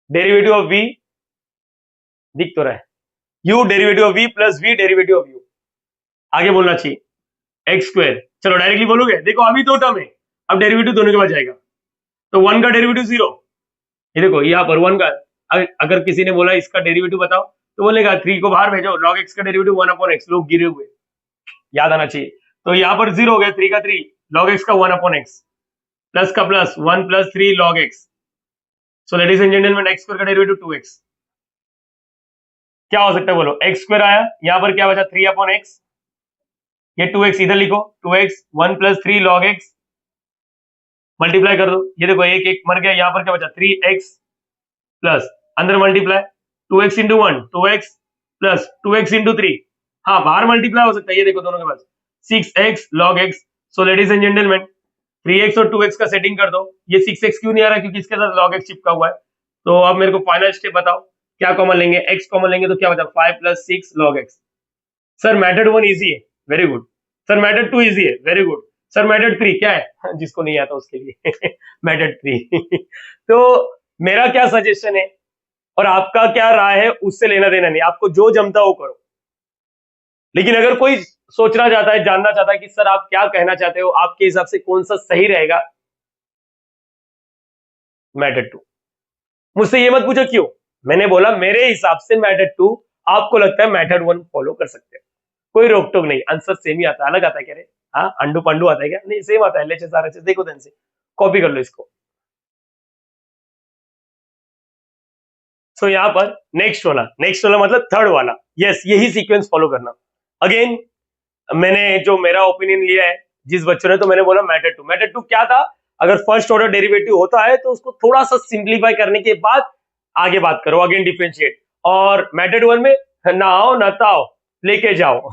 derivative of v, दिख तो रहा है, u derivative of v plus v derivative of u, आगे बोलना चाहिए एक्स स्क्वायर, चलो डायरेक्टली बोलोगे, देखो अभी दो टर्म है, अब डेरिवेटिव दोनों के बाद जाएगा, तो 1 का डेरिवेटिव 0, ये देखो यहाँ पर 1 का, अगर किसी ने बोला इसका डेरिवेटिव बताओ तो बोलेगा 3 को बाहर भेजो, log x का डेरिवेटिव 1 अपॉन x, लोग गिरे हुए, याद आना चाहिए, तो यहाँ पर 0 हो गया, 3 का 3 log x का 1 अपॉन x प्लस का plus 1 plus 3 log x। So ladies and gentleman, x square का डेरिवेटिव 2x, क्या हो सकता है बोलो, x स्क्वायर आया, यहाँ पर क्या बचा 3 अपॉन x, ये 2x इधर लिखो, 2x 1 plus 3 log x, multiply कर दो, ये देखो एक एक मर गया, यहाँ पर क्या बचा 3x प्लस अंदर multiply 2x into 1 2x plus 2x into 3, हाँ बाहर मल्टीप्लाई हो सकता है, ये देखो दोनों के पास 6x log x। So ladies and gentleman, 3x और 2x का सेटिंग कर दो, ये 6x क्यों नहीं आ रहा, क्योंकि इसके साथ log x चिपका हुआ है, तो अब मेरे को फाइनल स्टेप बताओ, क्या कॉमन लेंगे, x कॉमन लेंगे तो क्या बचा 5 plus 6 log x। Sir method 1 easy है, very good, sir method 2 easy है, वेरी गुड। सर मेथड 3 क्या है? जिसको नहीं आता उसके लिए मेथड 3 तो मेरा क्या सजेशन है और आपका क्या राय है उससे लेना देना नहीं, आपको जो जमता वो करो। लेकिन अगर कोई सोचना चाहता है, जानना चाहता है कि सर आप क्या कहना चाहते हो, आपके हिसाब से कौन सा सही रहेगा, मेथड 2। मुझसे ये मत पूछो क्यों, मैंने बोला मेरे हिसाब से मेथड 2, आपको लगता है मेथड 1 फॉलो कर सकते हैं, कोई रोक टोक नहीं। आंसर सेम ही आता है, अलग आता है क्या रे? हाँ, अंडू पंडू आता है क्या? नहीं, सेम आता है, एलएचएस आरएचएस। देखो ध्यान से, कॉपी कर लो इसको। सो यहाँ पर नेक्स्ट वाला मतलब थर्ड वाला, यस यही सीक्वेंस फॉलो करना। अगेन मैंने जो मेरा ओपिनियन लिया है जिस बच्चों ने, तो मैंने बोला मेथड 2 क्या था, अगर फर्स्ट ऑर्डर डेरिवेटिव होता है तो उसको थोड़ा सा सिंप्लीफाई करने के बाद आगे बात करो, अगेन डिफरेंशिएट। और मेथड 1 में ना आओ ना ताओ, लेके जाओ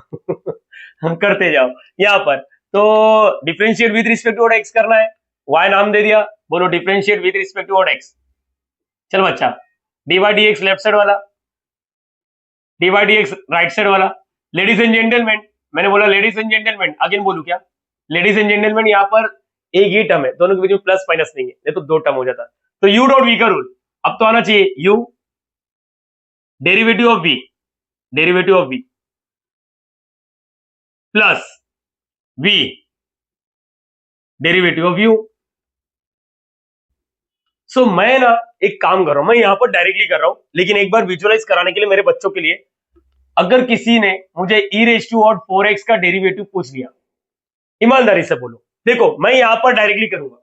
हम करते जाओ। यहाँ पर तो differentiate with respect to x करना है, वाई नाम दे दिया, बोलो differentiate with respect to x. चलो बच्चा, d by d x left side वाला, d by d x right side वाला। लेडीज एंड जेंटलमैन, मैंने बोला लेडीज एंड जेंटलमैन, अगेन बोलू क्या? लेडीज एंड जेंटलमैन, यहाँ पर एक ही टर्म है, दोनों के बीच में प्लस माइनस नहीं है, नहीं तो दो टर्म हो जाता। तो यू डॉट वी का रूल अब तो आना चाहिए, u derivative of v plus v derivative of u. So मैं ना एक काम कर रहा हूं, मैं यहां पर डायरेक्टली कर रहा हूं, लेकिन एक बार विजुअलाइज कराने के लिए मेरे बच्चों के लिए, अगर किसी ने मुझे e रेज टू और 4x का डेरिवेटिव पूछ लिया, ईमानदारी से बोलो, देखो मैं यहां पर डायरेक्टली करूंगा,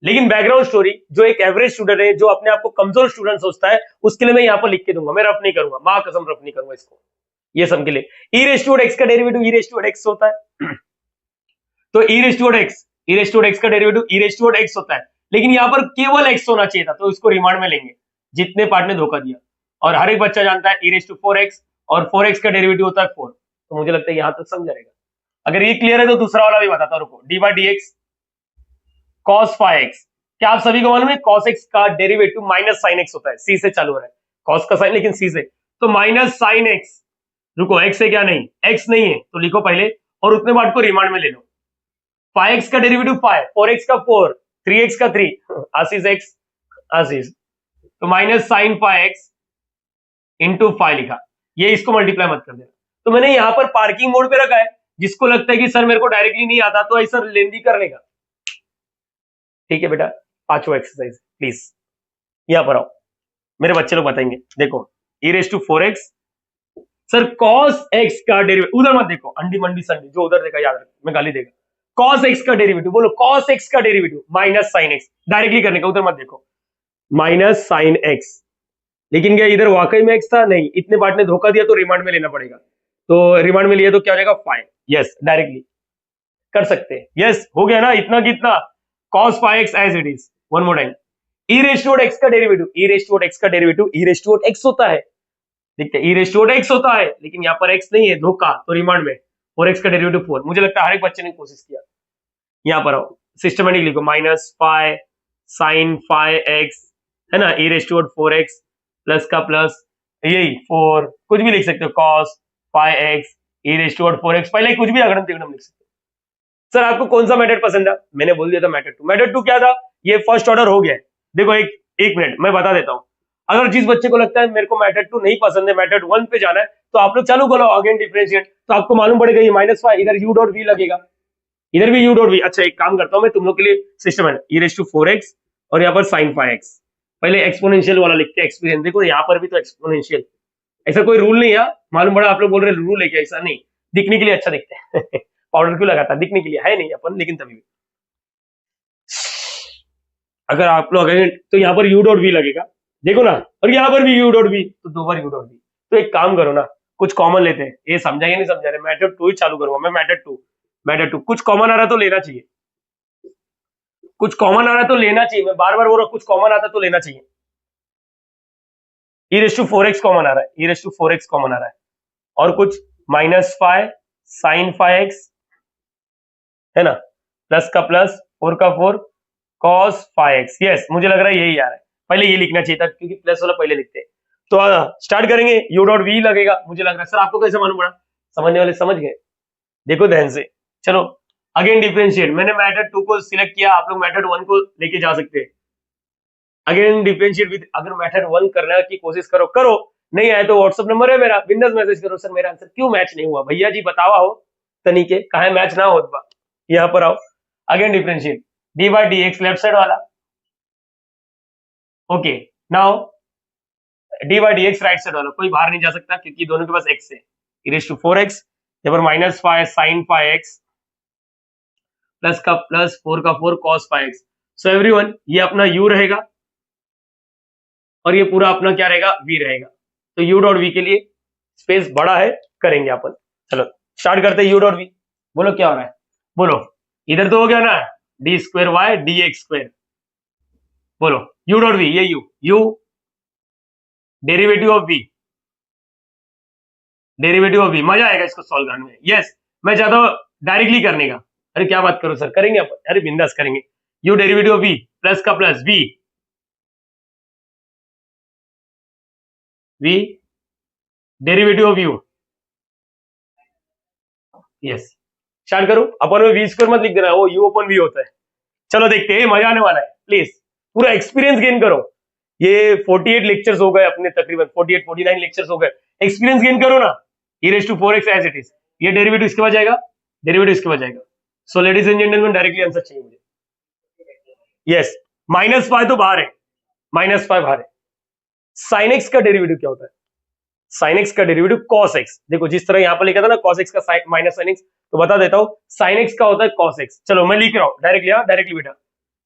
लेकिन बैकग्राउंड स्टोरी जो एक एवरेज स्टूडेंट है, जो अपने आप को कमजोर स्टूडेंट सोचता है, उसके लिए मैं यहां पर लिख के दूंगा, मैं रफ नहीं करूंगा, मां कसम रफ नहीं करूंगा इसको, ये सब के लिए। e रेज टू एक्स का derivative e raise to x होता है तो e रेज टू एक्स का derivative e raise to x होता है, लेकिन यहां पर केवल x होना चाहिए था, तो इसको रिमांड में लेंगे जितने पार्ट ने धोखा दिया। और हर एक बच्चा जानता है e रेज टू 4x और 4x का डेरिवेटिव होता है 4, तो मुझे लगता है यहां तक समझ जाएगा। अगर ये क्लियर है तो दूसरा वाला भी बताता हूं, रुको। D by d x cos five x, क्या आप सभी को मालूम है कॉस एक्स का डेरिवेटिव माइनस साइन एक्स होता है, सी से चालू हो रहा है कॉस का साइन, लेकिन सी से, तो माइनस साइन एक्स, रुको एक्स है क्या? नहीं, एक्स नहीं है तो लिखो पहले, और उतने पार्ट को रिमांड में ले लो। 5x का डेरिवेटिव 5, 4x का 4, 3x का 3, आशीष एक्स आशीष, तो माइनस साइन 5x इंटू 5 लिखा, ये इसको मल्टीप्लाई मत कर देना। तो मैंने यहां पर पार्किंग मोड पे रखा है, जिसको लगता है कि सर मेरे को डायरेक्टली नहीं आता तो ऐसा लेंदी कर लेगा, ठीक है बेटा। पांचवा एक्सरसाइज प्लीज यहां पर आओ, मेरे बच्चे लोग बताएंगे, देखो e raise to 4x, sir cos x का डेरिवेटिव, उधर मत देखो, अंडी मंडी संडी जो उधर देखा याद रखो, मैं गाली देगा। cos x का डेरिवेटिव, बोलो cos x का derivative minus sine x, directly करने का, उधर मत देखो, माइनस साइन x। लेकिन क्या इधर वाकई में x था? नहीं, इतने पार्ट ने धोखा दिया तो रिमांड में लेना पड़ेगा, तो रिमांड में लिया तो क्या हो जाएगा 5, यस डायरेक्टली कर सकते हैं, यस हो गया ना, इतना कितना cos 5x as it is. One more time, e raise to x का derivative, e raise to x का derivative e raise to x होता है, देखते हैं e रेज टू x होता है, लेकिन यहाँ पर x नहीं है, धोखा, तो रिमांड में 4x का डेरिवेटिव 4। मुझे लगता है हर एक बच्चे ने कोशिश किया। यहाँ पर आओ, सिस्टमेटिक लिखो, माइनस 5 साइन 5x है ना, e raise to 4x plus का प्लस, यही 4, कुछ भी लिख सकते हो, cos 5x e raise to 4x, पहले कुछ भी अगड़म तिगड़म लिख सकते हो। सर आपको कौन सा मेथड पसंद है? मैंने बोल दिया था मेथड 2 क्या था, ये फर्स्ट ऑर्डर हो गया है। देखो एक मिनट मैं बता देता हूं, अगर जिस बच्चे को लगता है मेरे को मेथड 2 नहीं पसंद है, मेथड 1 पे जाना है, तो आप लोग चालू करो अगेन डिफरेंशिएट, तो आपको मालूम पड़ेगा ये -5, इधर u डॉट v लगेगा, इधर भी u डॉट v। अच्छा एक काम करता हूं मैं तुम लोग के लिए, सिस्टम है e रेज टू 4x और यहाँ पर sin 5x, पहले एक्सपोनेंशियल वाला लिखते हैं, एक्सपीरियंस देखो यहाँ पर भी तो एक्सपोनेंशियल, ऐसा कोई रूल नहीं है, मालूम पड़ा आप लोग बोल रहे रूल है क्या, ऐसा नहीं, दिखने के लिए अच्छा दिखते हैं पाउडर क्यों लगाता, दिखने के लिए है नहीं अपन, लेकिन तभी भी अगर आप लोग तो यहाँ पर u डॉट v लगेगा, देखो ना, और यहाँ पर भी u डॉट v, तो 2 बार u डॉट v। तो एक काम करो ना, कुछ कॉमन लेते हैं, ये समझा या नहीं समझा रहे, मेथड 2 ही चालू करूंगा मैं, मेथड 2 कुछ कॉमन आ रहा तो लेना चाहिए, कुछ कॉमन आ रहा तो लेना चाहिए, मैं बार बार बोल रहा हूँ कुछ कॉमन आता तो लेना चाहिए। e raise to 4x common आ रहा है, e raise to 4x common आ रहा है, और कुछ -5 साइन 5x है ना, प्लस का प्लस 4 का 4 cos 5x, यस मुझे लग रहा है यही आ रहा है, पहले ये लिखना चाहिए था क्योंकि प्लस वाला पहले लिखते हैं। तो स्टार्ट करेंगे, u डॉट v लगेगा, मुझे लग रहा है। सर आपको कैसे मालूम पड़ा? समझने वाले समझ गए, देखो ध्यान से, चलो अगेन डिफरेंशिएट, मैंने मेथड 2 को सिलेक्ट किया, आप लोग मेथड 1 को लेके जा सकते हैं। अगेन डिफरेंशिएट विद, अगर मेथड 1 करने की कोशिश करो करो, नहीं आए तो व्हाट्सएप नंबर है मेरा, बिंदास मैसेज करो, सर मेरा आंसर क्यों मैच नहीं हुआ, भैया जी बतावा हो तनिके कहा मैच ना हो बा। यहाँ पर आओ, again differentiate d by d x left side वाला, okay now d by d x right side वाला, कोई बाहर नहीं जा सकता क्योंकि दोनों के पास एक्स है, e raised to 4x, यहाँ पर minus five sine five x plus का प्लस 4 का 4 cos five x. So everyone ये अपना u रहेगा और ये पूरा अपना क्या रहेगा v रहेगा। तो u डॉट v के लिए स्पेस बड़ा है, करेंगे अपन। चलो स्टार्ट करते हैं u डॉट v, बोलो क्या हो रहा है, बोलो इधर तो हो गया ना d square y d x square, बोलो u डॉट v, ये u derivative of v, derivative of v, मजा आएगा इसको सॉल्व करने में। यस मैं चाहता हूं डायरेक्टली करने का, अरे क्या बात करो सर, करेंगे अपन, अरे बिंदास करेंगे। u derivative of v plus का plus v, v derivative of u, yes start करो। अपन में वी स्क्वायर मत लिख देना, वो u अपन v होता है। चलो देखते हैं, मजा आने वाला है, प्लीज पूरा एक्सपीरियंस गेन करो। ये 48 लेक्चर्स हो गए अपने, तकरीबन 48 49 लेक्चर्स हो गए, एक्सपीरियंस गेन करो ना। e raised to 4x as it is, ये डेरिवेटिव इसके बाद जाएगा, डेरिवेटिव इसके बाद जाएगा। So ladies and gentleman directly answer चाहिए मुझे। यस माइनस फाइव तो बाहर है, माइनस फाइव बाहर है। साइन एक्स का डेरिवेटिव क्या होता है, साइन एक्स का डेरिवेटिव कॉस एक्स, देखो जिस तरह यहाँ पर लिखा था ना कॉस एक्स का माइनस साइन एक्स, तो बता देता हूँ साइन एक्स का होता है कॉस एक्स। चलो मैं लिख रहा हूँ डायरेक्टली, डायरेक्टली बेटा,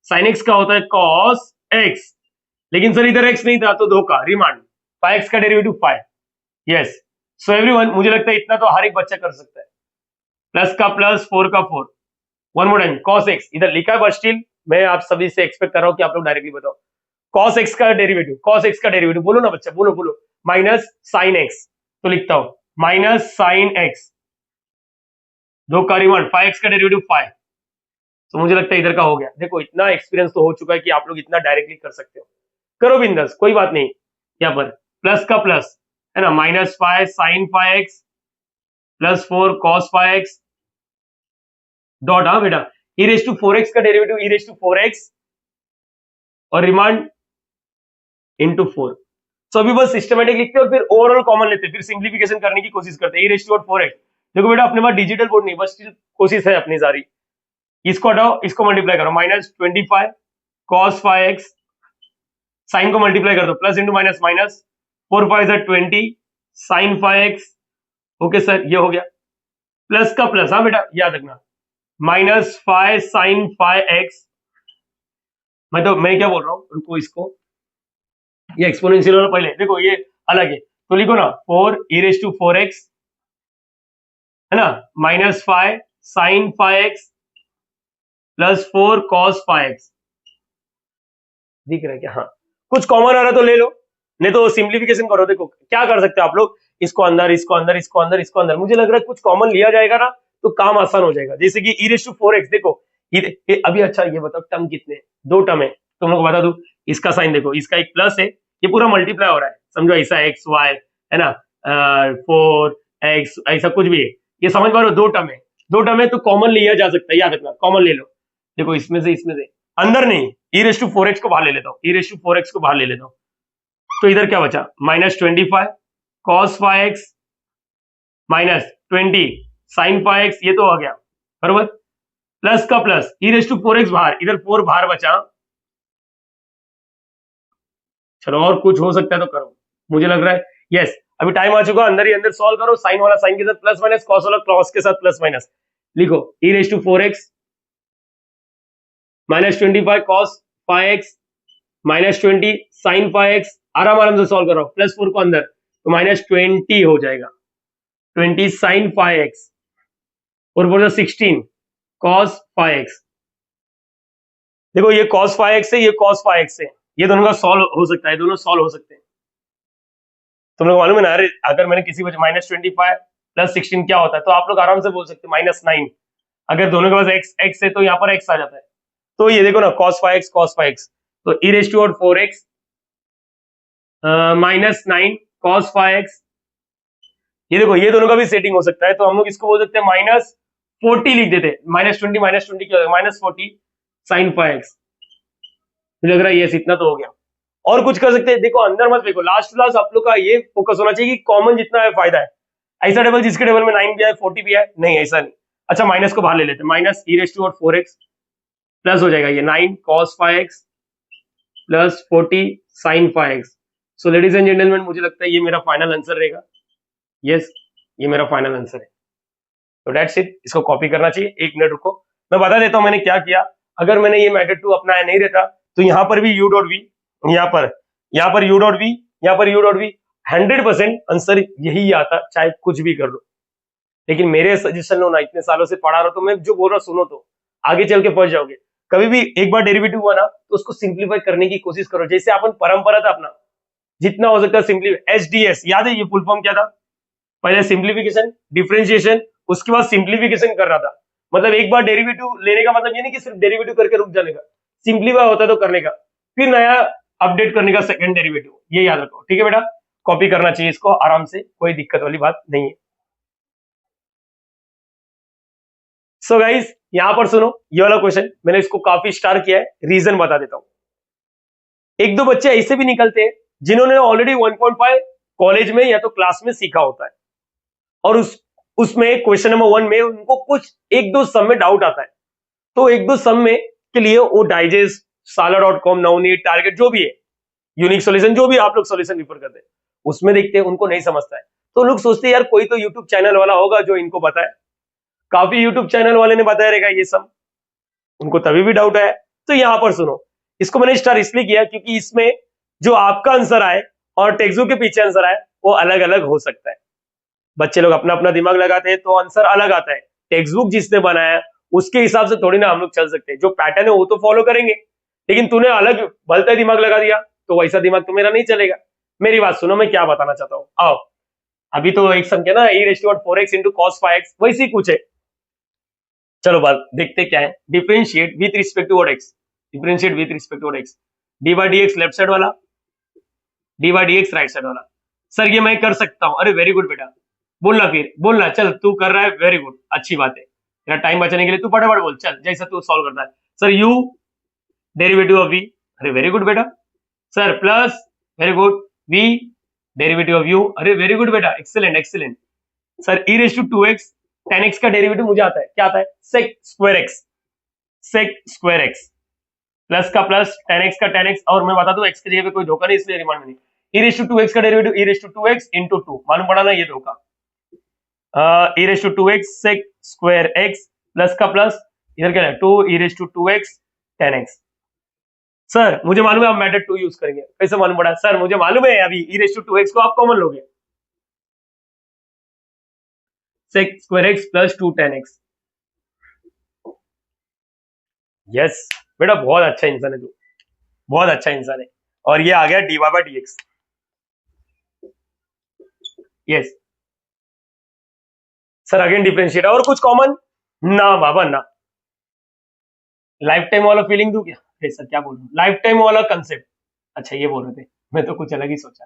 साइन एक्स का होता है कॉस एक्स, लेकिन सर इधर एक्स नहीं था तो धोखा, रिमांड, फाइव एक्स का derivative five. Yes so everyone मुझे लगता है इतना तो हर एक बच्चा कर सकता है, प्लस का प्लस 4 का 4, one more time cos x इधर लिखा है, बट स्टिल मैं आप सभी से एक्सपेक्ट कर रहा हूं कि आप लोग डायरेक्टली बताओ कॉस एक्स का डेरिवेटिव, कॉस एक्स का डेरिवेटिव बोलो ना बच्चा, बोलो बोलो, माइनस साइन एक्स, तो लिखता हूं माइनस साइन एक्स, दो का रिमांड, फाइव एक्स का डेरिवेटिव फाइव। तो मुझे लगता है इधर का हो गया। देखो इतना एक्सपीरियंस तो हो चुका है कि आप लोग इतना डायरेक्टली कर सकते हो, करो बिंदास, कोई बात नहीं। यहाँ पर प्लस का प्लस है ना, minus five sine five x plus 4 cos five x dot, हाँ बेटा e raised to 4x का derivative e raised to 4x और रिमांड इंटू 4। तो अभी बस सिस्टमेटिक लिखते हैं और फिर ओवरऑल कॉमन लेते हैं, फिर सिंप्लीफिकेशन करने की कोशिश करते हैं। e raised to 4x, देखो बेटा अपने पास डिजिटल बोर्ड नहीं, बस कोशिश है अपनी सारी, इसको हटाओ इसको मल्टीप्लाई करो, minus 25 cos five x, sine को मल्टीप्लाई कर दो, plus into minus minus, 4 5 20 sine five x, okay sir ये हो गया, प्लस का प्लस, हाँ बेटा याद रखना, minus five sine five x, मैं क्या बोल रहा हूँ, रुको इसको, ये एक्सपोनेंशियल वाला पहले देखो, ये अलग है तो लिखो ना 4 e raised to 4x है ना, minus five sine five x plus 4 cos five x, दिख रहा है क्या, हाँ कुछ कॉमन आ रहा तो ले लो, नहीं तो सिंप्लीफिकेशन करो। देखो क्या कर सकते हो आप लोग, इसको अंदर इसको अंदर इसको अंदर इसको अंदर, मुझे लग रहा है कुछ कॉमन लिया जाएगा ना तो काम आसान हो जाएगा। जैसे कि e raised to 4x, देखो अभी अच्छा ये बताओ टर्म कितने, दो टर्म है, तुम लोग बता दो, इसका साइन देखो, इसका एक प्लस है, ये पूरा मल्टीप्लाई हो रहा है, समझो ऐसा एक्स वाई है ना, 4x ऐसा कुछ भी है, ये समझ पा रहे हो, दो टर्म है, दो टर्म है तो कॉमन लिया जा सकता है, याद रखना कॉमन ले लो। देखो इसमें से अंदर नहीं, e raised to 4x को बाहर ले लेता हूँ, e raised to 4x को बाहर ले लेता हूँ, तो इधर क्या बचा, minus 25 cos five x minus 20 sine five x, ये तो आ गया बरोबर, प्लस का plus e raised to 4x बाहर, इधर 4 बाहर बचा। चलो और कुछ हो सकता है तो करो, मुझे लग रहा है यस अभी टाइम आ चुका, अंदर ही अंदर सॉल्व करो, साइन वाला साइन के साथ प्लस माइनस, कॉस वाला कॉस के साथ प्लस माइनस, लिखो e raised to 4x minus 25 cos five x minus 20 sine five x, आराम आराम से सॉल्व करो, प्लस 4 को अंदर तो माइनस 20 हो जाएगा, 20 साइन फाइव एक्स और बोलो 16 cos फाइव एक्स। देखो ये cos फाइव एक्स है, ये cos फाइव एक्स है, ये दोनों का सॉल्व हो सकता है, दोनों सॉल्व हो सकते हैं। तुम लोग मालूम है ना, अरे अगर मैंने किसी वजह माइनस 25 प्लस 16 क्या होता है, तो आप लोग आराम से बोल सकते हैं माइनस 9, अगर दोनों के पास एक्स एक्स है तो यहाँ पर एक्स आ जाता है, तो ये देखो ना cos फाइव एक्स, तो e raised to 4x minus 9 cos five x, ये देखो ये दोनों का भी सेटिंग हो सकता है, तो हम लोग इसको बोल सकते हैं माइनस 40 लिख देते, -20 क्या होगा, -40 sin 5x। मुझे लग रहा है यस इतना तो हो गया। और कुछ कर सकते हैं, देखो अंदर मत देखो, लास्ट टू लास्ट आप लोग का ये फोकस होना चाहिए कि कॉमन जितना है फायदा है। ऐसा टेबल जिसके टेबल में 9 भी है 40 भी है, नहीं ऐसा नहीं। अच्छा माइनस को बाहर ले लेते हैं, माइनस e⁴ प्लस हो जाएगा ये 9 cos 5x plus 40 sin 5x। So ladies and gentleman मुझे लगता है ये मेरा फाइनल आंसर रहेगा। यस ये मेरा फाइनल आंसर है। तो दैट्स इट, इसको कॉपी करना चाहिए। एक मिनट रुको, मैं बता देता हूं मैंने क्या किया। अगर मैंने ये मेथड 2 अपनाया नहीं रहता तो यहाँ पर भी u डॉट v, यहाँ पर u डॉट v, यहाँ पर u डॉट v, 100% आंसर यही आता, चाहे कुछ भी कर लो। लेकिन मेरे सजेशन लो ना, इतने सालों से पढ़ा रहा, तो मैं जो बोल रहा सुनो, तो आगे चल के फंस जाओगे। कभी भी एक बार डेरिवेटिव हुआ ना तो उसको सिंप्लीफाई करने की कोशिश करो, जैसे अपन परंपरा था अपना, जितना हो सकता है सिंप्लीफाई। एचडीएस याद है, ये फुल फॉर्म क्या था? पहले सिंप्लीफिकेशन, डिफरेंशिएशन, उसके बाद सिंप्लीफिकेशन कर रहा था। मतलब एक बार डेरिवेटिव लेने का मतलब ये नहीं कि सिर्फ डेरिवेटिव करके रुक जाने का, सिंप्लीफाई होता तो करने का, फिर नया अपडेट करने का सेकंड डेरिवेटिव, ये याद रखो। ठीक है बेटा, कॉपी करना चाहिए इसको आराम से, कोई दिक्कत वाली बात नहीं है। सो गाइस यहां पर सुनो, ये वाला क्वेश्चन मैंने इसको काफी स्टार किया है, रीजन बता देता हूं। एक दो बच्चे ऐसे भी निकलते हैं जिन्होंने ऑलरेडी 1.5 कॉलेज में या तो क्लास में सीखा होता है, और उसमें क्वेश्चन नंबर 1 में उनको कुछ एक दो सम में डाउट आता है, तो एक दो सम में के लिए वो डाइजेस्ट, साला.com, नवनीत, टारगेट जो भी है, यूनिक सॉल्यूशन, जो भी आप लोग सॉल्यूशन रिफर करते हैं, उसमें देखते हैं उनको नहीं समझता है, तो लोग सोचते हैं यार कोई तो यूट्यूब चैनल वाला होगा जो इनको बताए। काफी यूट्यूब चैनल वाले ने बताया रहेगा ये सम, उनको तभी भी डाउट आया। तो यहां पर सुनो, इसको मैंने स्टार इसलिए किया क्योंकि इसमें जो आपका आंसर आए और टेक्स्ट बुक के पीछे आंसर आए वो अलग अलग हो सकता है। बच्चे लोग अपना अपना दिमाग लगाते हैं तो आंसर अलग आता है, टेक्स्ट बुक जिसने बनाया उसके हिसाब से थोड़ी ना हम लोग चल सकते हैं। जो पैटर्न है वो तो फॉलो करेंगे, लेकिन तूने अलग भलता दिमाग लगा दिया तो वैसा दिमाग तो मेरा नहीं चलेगा। मेरी बात सुनो, मैं क्या बताना चाहता हूँ, आओ। अभी तो एक सम क्या ना, e⁴x into cos 5x, वैसे ही कुछ है। चलो बात देखते क्या है। Differentiate with respect to what x, differentiate with respect to what x, dy dx left side वाला, dy dx राइट साइड वाला। सर ये मैं कर सकता हूं, अरे वेरी गुड बेटा, बोलना फिर बोलना, चल तू कर रहा है, वेरी गुड, अच्छी बात है। तेरा टाइम बचाने के लिए तू फटाफट बोल, चल जैसा तू सॉल्व करता है। Sir u derivative of v, अरे वेरी गुड बेटा। Sir plus, very good, v derivative of u, अरे वेरी गुड बेटा, excellent excellent. Sir e⁴2x, tan x का डेरिवेटिव मुझे आता है, क्या आता है? sec square x, sec square x, plus का प्लस, tan x का tan x, और मैं बता दूं x की जगह पे कोई धोखा नहीं, इसलिए रिमांड में नहीं। e⁴2x का डेरिवेटिव e⁴2x into 2, मालूम पड़ा ना ये धोखा। e⁴2x sec square x plus का प्लस, इधर क्या है 2 e⁴2x tan x। सर मुझे मालूम है आप मेथड 2 यूज करेंगे, कैसे मालूम पड़ा? सर मुझे मालूम है अभी e⁴2x को आप कॉमन लोगे, sec square x plus 2 tan x। Yes बेटा, बहुत अच्छा इंसान है तू, बहुत अच्छा इंसान है। और ये आ गया dy by dx। Yes sir again differentiate, और कुछ कॉमन ना बाबा ना। लाइफ टाइम वाला फीलिंग दूं क्या? सर क्या बोल रहा हूँ, लाइफ टाइम वाला कंसेप्ट, अच्छा ये बोल रहे थे, मैं तो कुछ अलग ही सोचा।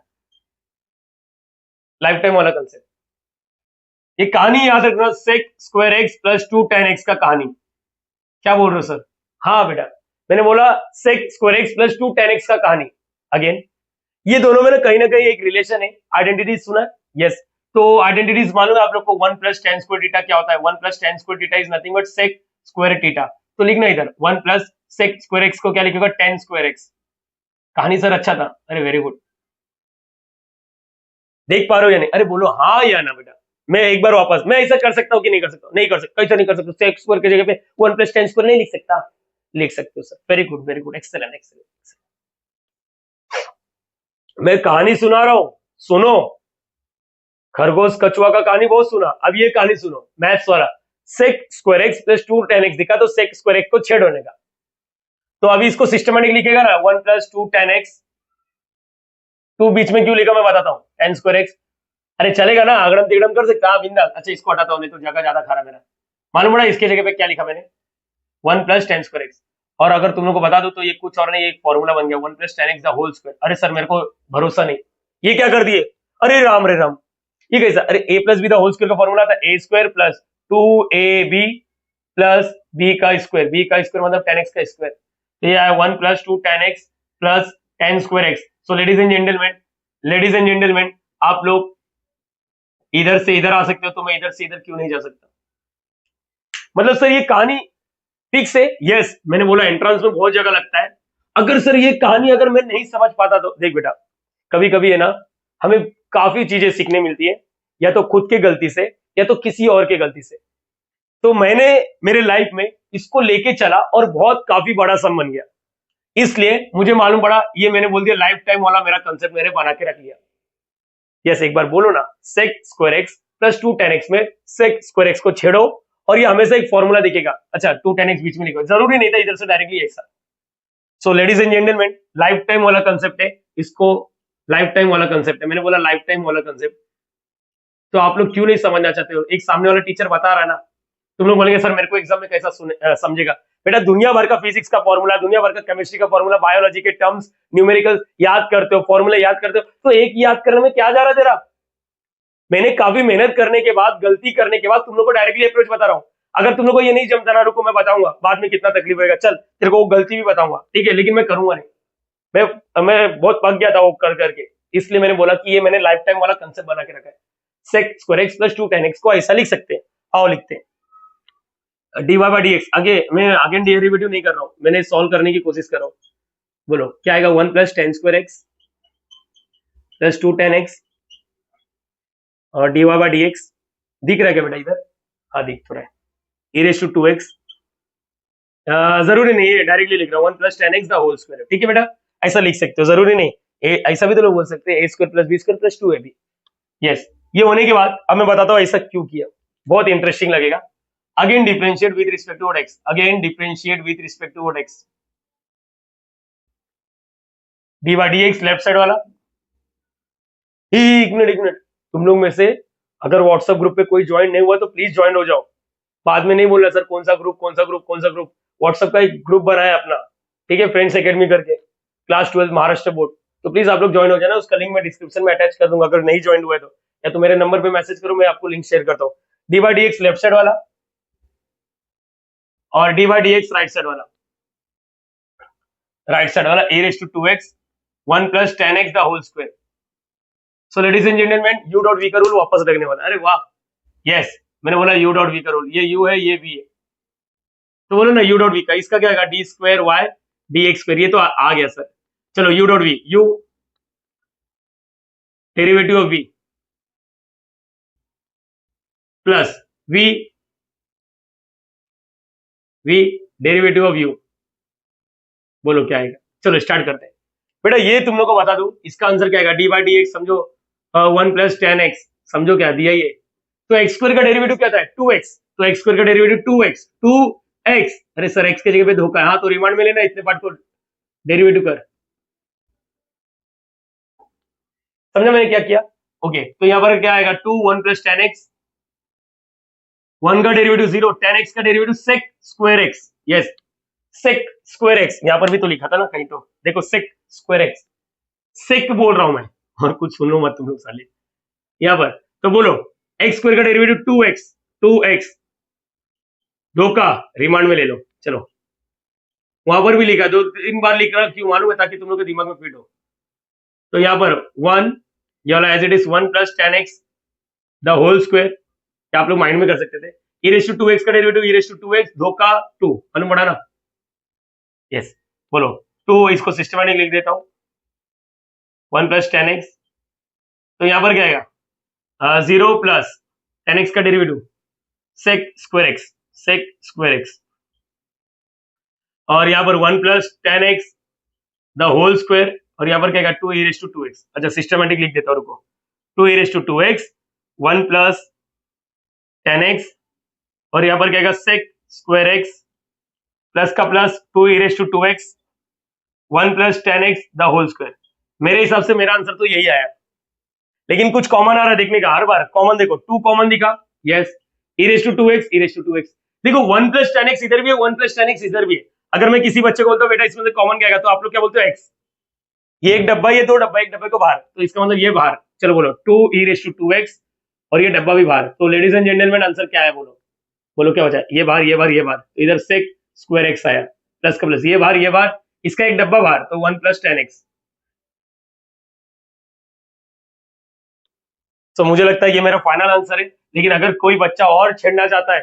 लाइफ टाइम वाला कंसेप्ट, ये कहानी याद रखना, sec square x plus 2 tan x का कहानी। क्या बोल रहे हो सर? हाँ बेटा, मैंने बोला sec square x plus 2 tan x का कहानी। अगेन ये दोनों में ना कहीं एक रिलेशन है। आइडेंटिटीज सुना? यस, तो आइडेंटिटीज मालूम है आप लोग को, 1 प्लस tan स्क्वायर थीटा क्या होता है? 1 plus tan square theta is nothing but sec square theta. तो लिखना इधर 1 प्लस sec स्क्वायर x को क्या लिखेगा? tan square x। कहानी सर अच्छा था, अरे वेरी गुड। देख पा रहे हो या नहीं? अरे बोलो हाँ या ना बेटा। मैं एक बार वापस, मैं ऐसा कर सकता हूँ कि नहीं कर सकता? नहीं कर सकता, कैसा नहीं कर सकता? sec स्क्वायर की जगह पे 1 प्लस tan स्क्वायर नहीं लिख सकता? लिख सकते हो sir, very good, excellent excellent. मैं कहानी सुना रहा हूं, सुनो। खरगोश कछुआ का कहानी बहुत सुना, अब ये कहानी सुनो मैथ्स वाला। sec square x plus 2 tan x दिखा, तो sec स्क्वायर x को छेद होने का, तो अभी इसको सिस्टमेटिक लिखेगा ना, 1 प्लस 2 tan x। 2 बीच में क्यों लिखा मैं बताता हूँ, tan स्क्वायर x। अरे चलेगा ना, अगड़म तिगड़म कर सकता, बिंदास। अच्छा इसको हटाता हूँ, नहीं तो जगह ज्यादा खा रहा मेरा। मालूम पड़ा इसके जगह पे क्या लिखा मैंने? 1 प्लस tan स्क्वायर x। और अगर तुम लोग को बता दो तो ये कुछ और नहीं, एक फॉर्मूला बन गया 1 plus tan x the whole square. अरे सर मेरे को भरोसा नहीं, ये क्या कर दिए? अरे राम रे राम, ये कैसा? अरे a plus b the whole square का फॉर्मूला था a square plus 2ab plus b का स्क्वायर मतलब 10x का स्क्वायर, तो ये आया 1 plus 2 10x plus 10 square x. So ladies and gentleman, आप लोग इधर से इधर आ सकते हो, तो मैं इधर से इधर क्यों नहीं जा सकता? मतलब सर ये कहानी फिक्स है? यस, मैंने बोला एंट्रेंस में बहुत जगह लगता है। अगर सर ये कहानी अगर मैं नहीं समझ पाता तो देख बेटा, कभी कभी है ना, हमें काफी चीजें सीखने मिलती है, या तो खुद के गलती से या तो किसी और के गलती से। तो मैंने मेरे लाइफ में इसको लेके चला और बहुत काफी बड़ा सम बन गया, इसलिए मुझे मालूम पड़ा, ये मैंने बोल दिया लाइफ टाइम वाला मेरा कंसेप्ट मैंने बना के रख लिया। यस, एक बार बोलो ना, sec square x plus 2 10 x में सेक स्क्वायर एक्स को छेड़ो और ये हमेशा एक फॉर्मूला दिखेगा। अच्छा, 2 10 एक्स बीच में लिखो, जरूरी नहीं था इधर से डायरेक्टली ऐसा। सो ladies and gentleman, life time वाला कंसेप्ट है, इसको लाइफ टाइम वाला कंसेप्ट है, मैंने बोला लाइफ टाइम वाला कंसेप्ट। तो आप लोग क्यों नहीं समझना चाहते हो? एक सामने वाला टीचर बता रहा है ना, तुम लोग बोलेंगे सर मेरे को एग्जाम में कैसा समझेगा? बेटा दुनिया भर का फिजिक्स का फॉर्मूला, दुनिया भर का केमिस्ट्री का फॉर्मूला, बायोलॉजी के टर्म्स, न्यूमेरिकल याद करते हो, फॉर्मूला याद करते हो, तो एक याद करने में क्या जा रहा है तेरा? मैंने काफी मेहनत करने के बाद, गलती करने के बाद तुम लोग को डायरेक्टली अप्रोच बता रहा हूँ। अगर तुम लोग को ये नहीं जमता ना, रुको मैं बताऊंगा बाद में कितना तकलीफ होगा, चल तेरे को वो गलती भी बताऊंगा, ठीक है, लेकिन मैं करूंगा नहीं। मैं बहुत पक गया था वो कर करके, इसलिए मैंने बोला कि ये मैंने लाइफ टाइम वाला कंसेप्ट बना के रखा है। Sec square x plus 2 10 x को ऐसा लिख सकते हैं, आओ लिखते हैं। dy बाई डी एक्स, आगे मैं अगेन डेरिवेटिव नहीं कर रहा हूं, मैंने सॉल्व करने की कोशिश कर रहा हूं। बोलो क्या आएगा? 1 plus 10 square x plus 2 10 x और dy बाई डी एक्स। दिख रहा है क्या बेटा इधर? हाँ दिख तो रहा है। e रेज टू 2x, जरूरी नहीं है डायरेक्टली लिख रहा हूँ, 1 plus 10x the whole square, ठीक है बेटा, ऐसा लिख सकते हो, जरूरी नहीं। ऐसा भी तो लोग बोल सकते हैं a square plus b square plus 2ab। Yes, ये होने के बाद अब मैं बताता हूँ ऐसा क्यों किया, बहुत इंटरेस्टिंग लगेगा। Again differentiate with respect to x, again differentiate with respect to x, d by d x left side वाला। एक मिनट, तुम लोग में से अगर व्हाट्सएप ग्रुप पे कोई ज्वाइन नहीं हुआ तो प्लीज ज्वाइन हो जाओ। बाद में नहीं बोलना सर कौन सा ग्रुप कौन सा ग्रुप कौन सा ग्रुप, व्हाट्सएप का एक ग्रुप बनाया अपना, ठीक है, फ्रेंड्स एकेडमी करके, क्लास 12 महाराष्ट्र बोर्ड। तो प्लीज आप लोग ज्वाइन हो जाना, उसका लिंक मैं डिस्क्रिप्शन में अटैच कर दूंगा, अगर नहीं ज्वाइन हुआ है तो, या तो मेरे नंबर पे मैसेज करो, मैं आपको लिंक शेयर करता हूँ। D by d x left side वाला और d by d x right side वाला, a raise to 2x 1 plus 10x the whole square. So ladies and gentleman, u dot v का rule वापस लगने वाला। अरे वाह, यस, मैंने बोला यू डॉट वी का रूल, ये यू है ये वी है, तो बोलो ना यू डॉट वी का, इसका क्या आएगा? D square y d x square, ये तो आ गया सर। चलो u dot v, u derivative of v plus v derivative of u, बोलो क्या आएगा? चलो स्टार्ट करते हैं बेटा, ये तुम लोग को बता दूं, इसका आंसर क्या आएगा? डी बाई डी एक्स समझो, 1 प्लस 10x समझो क्या दिया ये, तो एक्स स्क्वायर का डेरिवेटिव क्या था? 2x, तो एक्स स्क्वायर का डेरिवेटिव 2x। अरे सर x के जगह पे धोखा है, हाँ तो रिमांड में लेना, इतने पार्ट को डेरिवेटिव कर। समझा मैंने क्या किया? ओके, तो यहाँ पर क्या आएगा? 2 1 प्लस 10x, 1 का डेरिवेटिव 0, 10x का derivative sec square x. Yes, sec square x, यहाँ पर भी तो लिखा था ना कहीं, तो देखो सेक स्क्वायर एक्स, सेक बोल रहा हूं मैं, और कुछ सुन लो मत तुम लोग साले यहाँ पर। तो बोलो एक्स स्क्वायर का डेरिवेटिव 2x, धोखा, रिमांड में ले लो। चलो वहां पर भी लिखा, 2-3 बार लिख रहा, क्यों मालूम है? ताकि तुम लोग के दिमाग में फिट हो। तो यहाँ पर 1, ये वाला as it is 1 plus 10x the whole square, आप लोग माइंड में कर सकते थे। e रेज टू 2x का derivative, e raise to 2x, धोखा 2, मालूम पड़ा ना? यस, बोलो, तो इसको सिस्टमैटिक लिख देता हूं, 1 प्लस 10x, तो यहां पर क्या आएगा? 0 प्लस 10x का डेरिवेटिव सेक स्क्वायर एक्स, और यहां पर 1 plus 10x the whole square, और यहां पर क्या आएगा? 2 e रेज टू 2x। अच्छा सिस्टमैटिक लिख देता हूं, रुको, 2 e raise to 2x 1 plus 10x, और यहां पर क्या आएगा? सेक स्क्वायर एक्स, प्लस का plus 2 e raise to 2x 1 plus 10x the whole square. मेरे हिसाब से मेरा आंसर तो यही आया, लेकिन कुछ कॉमन आ रहा है देखने का, हर बार कॉमन देखो, 2 कॉमन दिखा, yes, e raise to 2x, देखो 1 प्लस 10x इधर भी है, 1 प्लस 10x इधर भी है। अगर मैं किसी बच्चे को बोलता हूँ बेटा इसमें से कॉमन क्या आएगा, तो आप लोग क्या बोलते हो? x, ये एक डब्बा, ये 2 डब्बा, एक डब्बे को बाहर, तो इसका मतलब ये बाहर। चलो बोलो 2 e रेज टू 2x, और ये डब्बा भी बाहर। तो लेडीज एंड जेंटलमैन आंसर क्या है बोलो? बोलो क्या बचा, ये बाहर ये बाहर ये बाहर, तो इधर सेक स्क्वायर एक्स आया, प्लस का प्लस, ये बाहर ये बाहर, इसका एक डब्बा बाहर, तो 1 + tan x। तो मुझे लगता है ये मेरा फाइनल आंसर है। लेकिन अगर कोई बच्चा और छेड़ना चाहता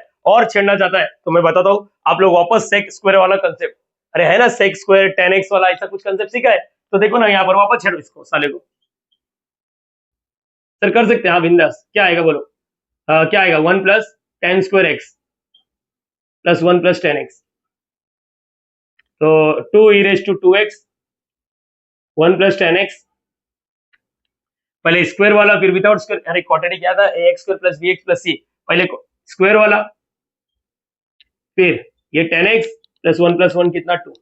है तो मैं बताता हूँ, आप लोग वापस सेक स्क्वायर वाला कंसेप्ट, अरे है ना सेक स्क्वायर tan x वाला, ऐसा कुछ कंसेप्ट सीखा है, तो देखो ना यहाँ पर वापस छेड़ो इसको साले को। सर कर सकते हैं, हाँ बिंदास। क्या आएगा बोलो, क्या आएगा, 1 + tan square x plus 1 + tan x, तो 2e⁻²x 1 + tan x, पहले स्क्वायर वाला फिर विदाउट स्क्वायर, अरे क्वाड्रेटिक क्या था, ax² + bx + c, पहले स्क्वायर वाला, फिर ये tan x प्लस 1 + 1 कितना 2।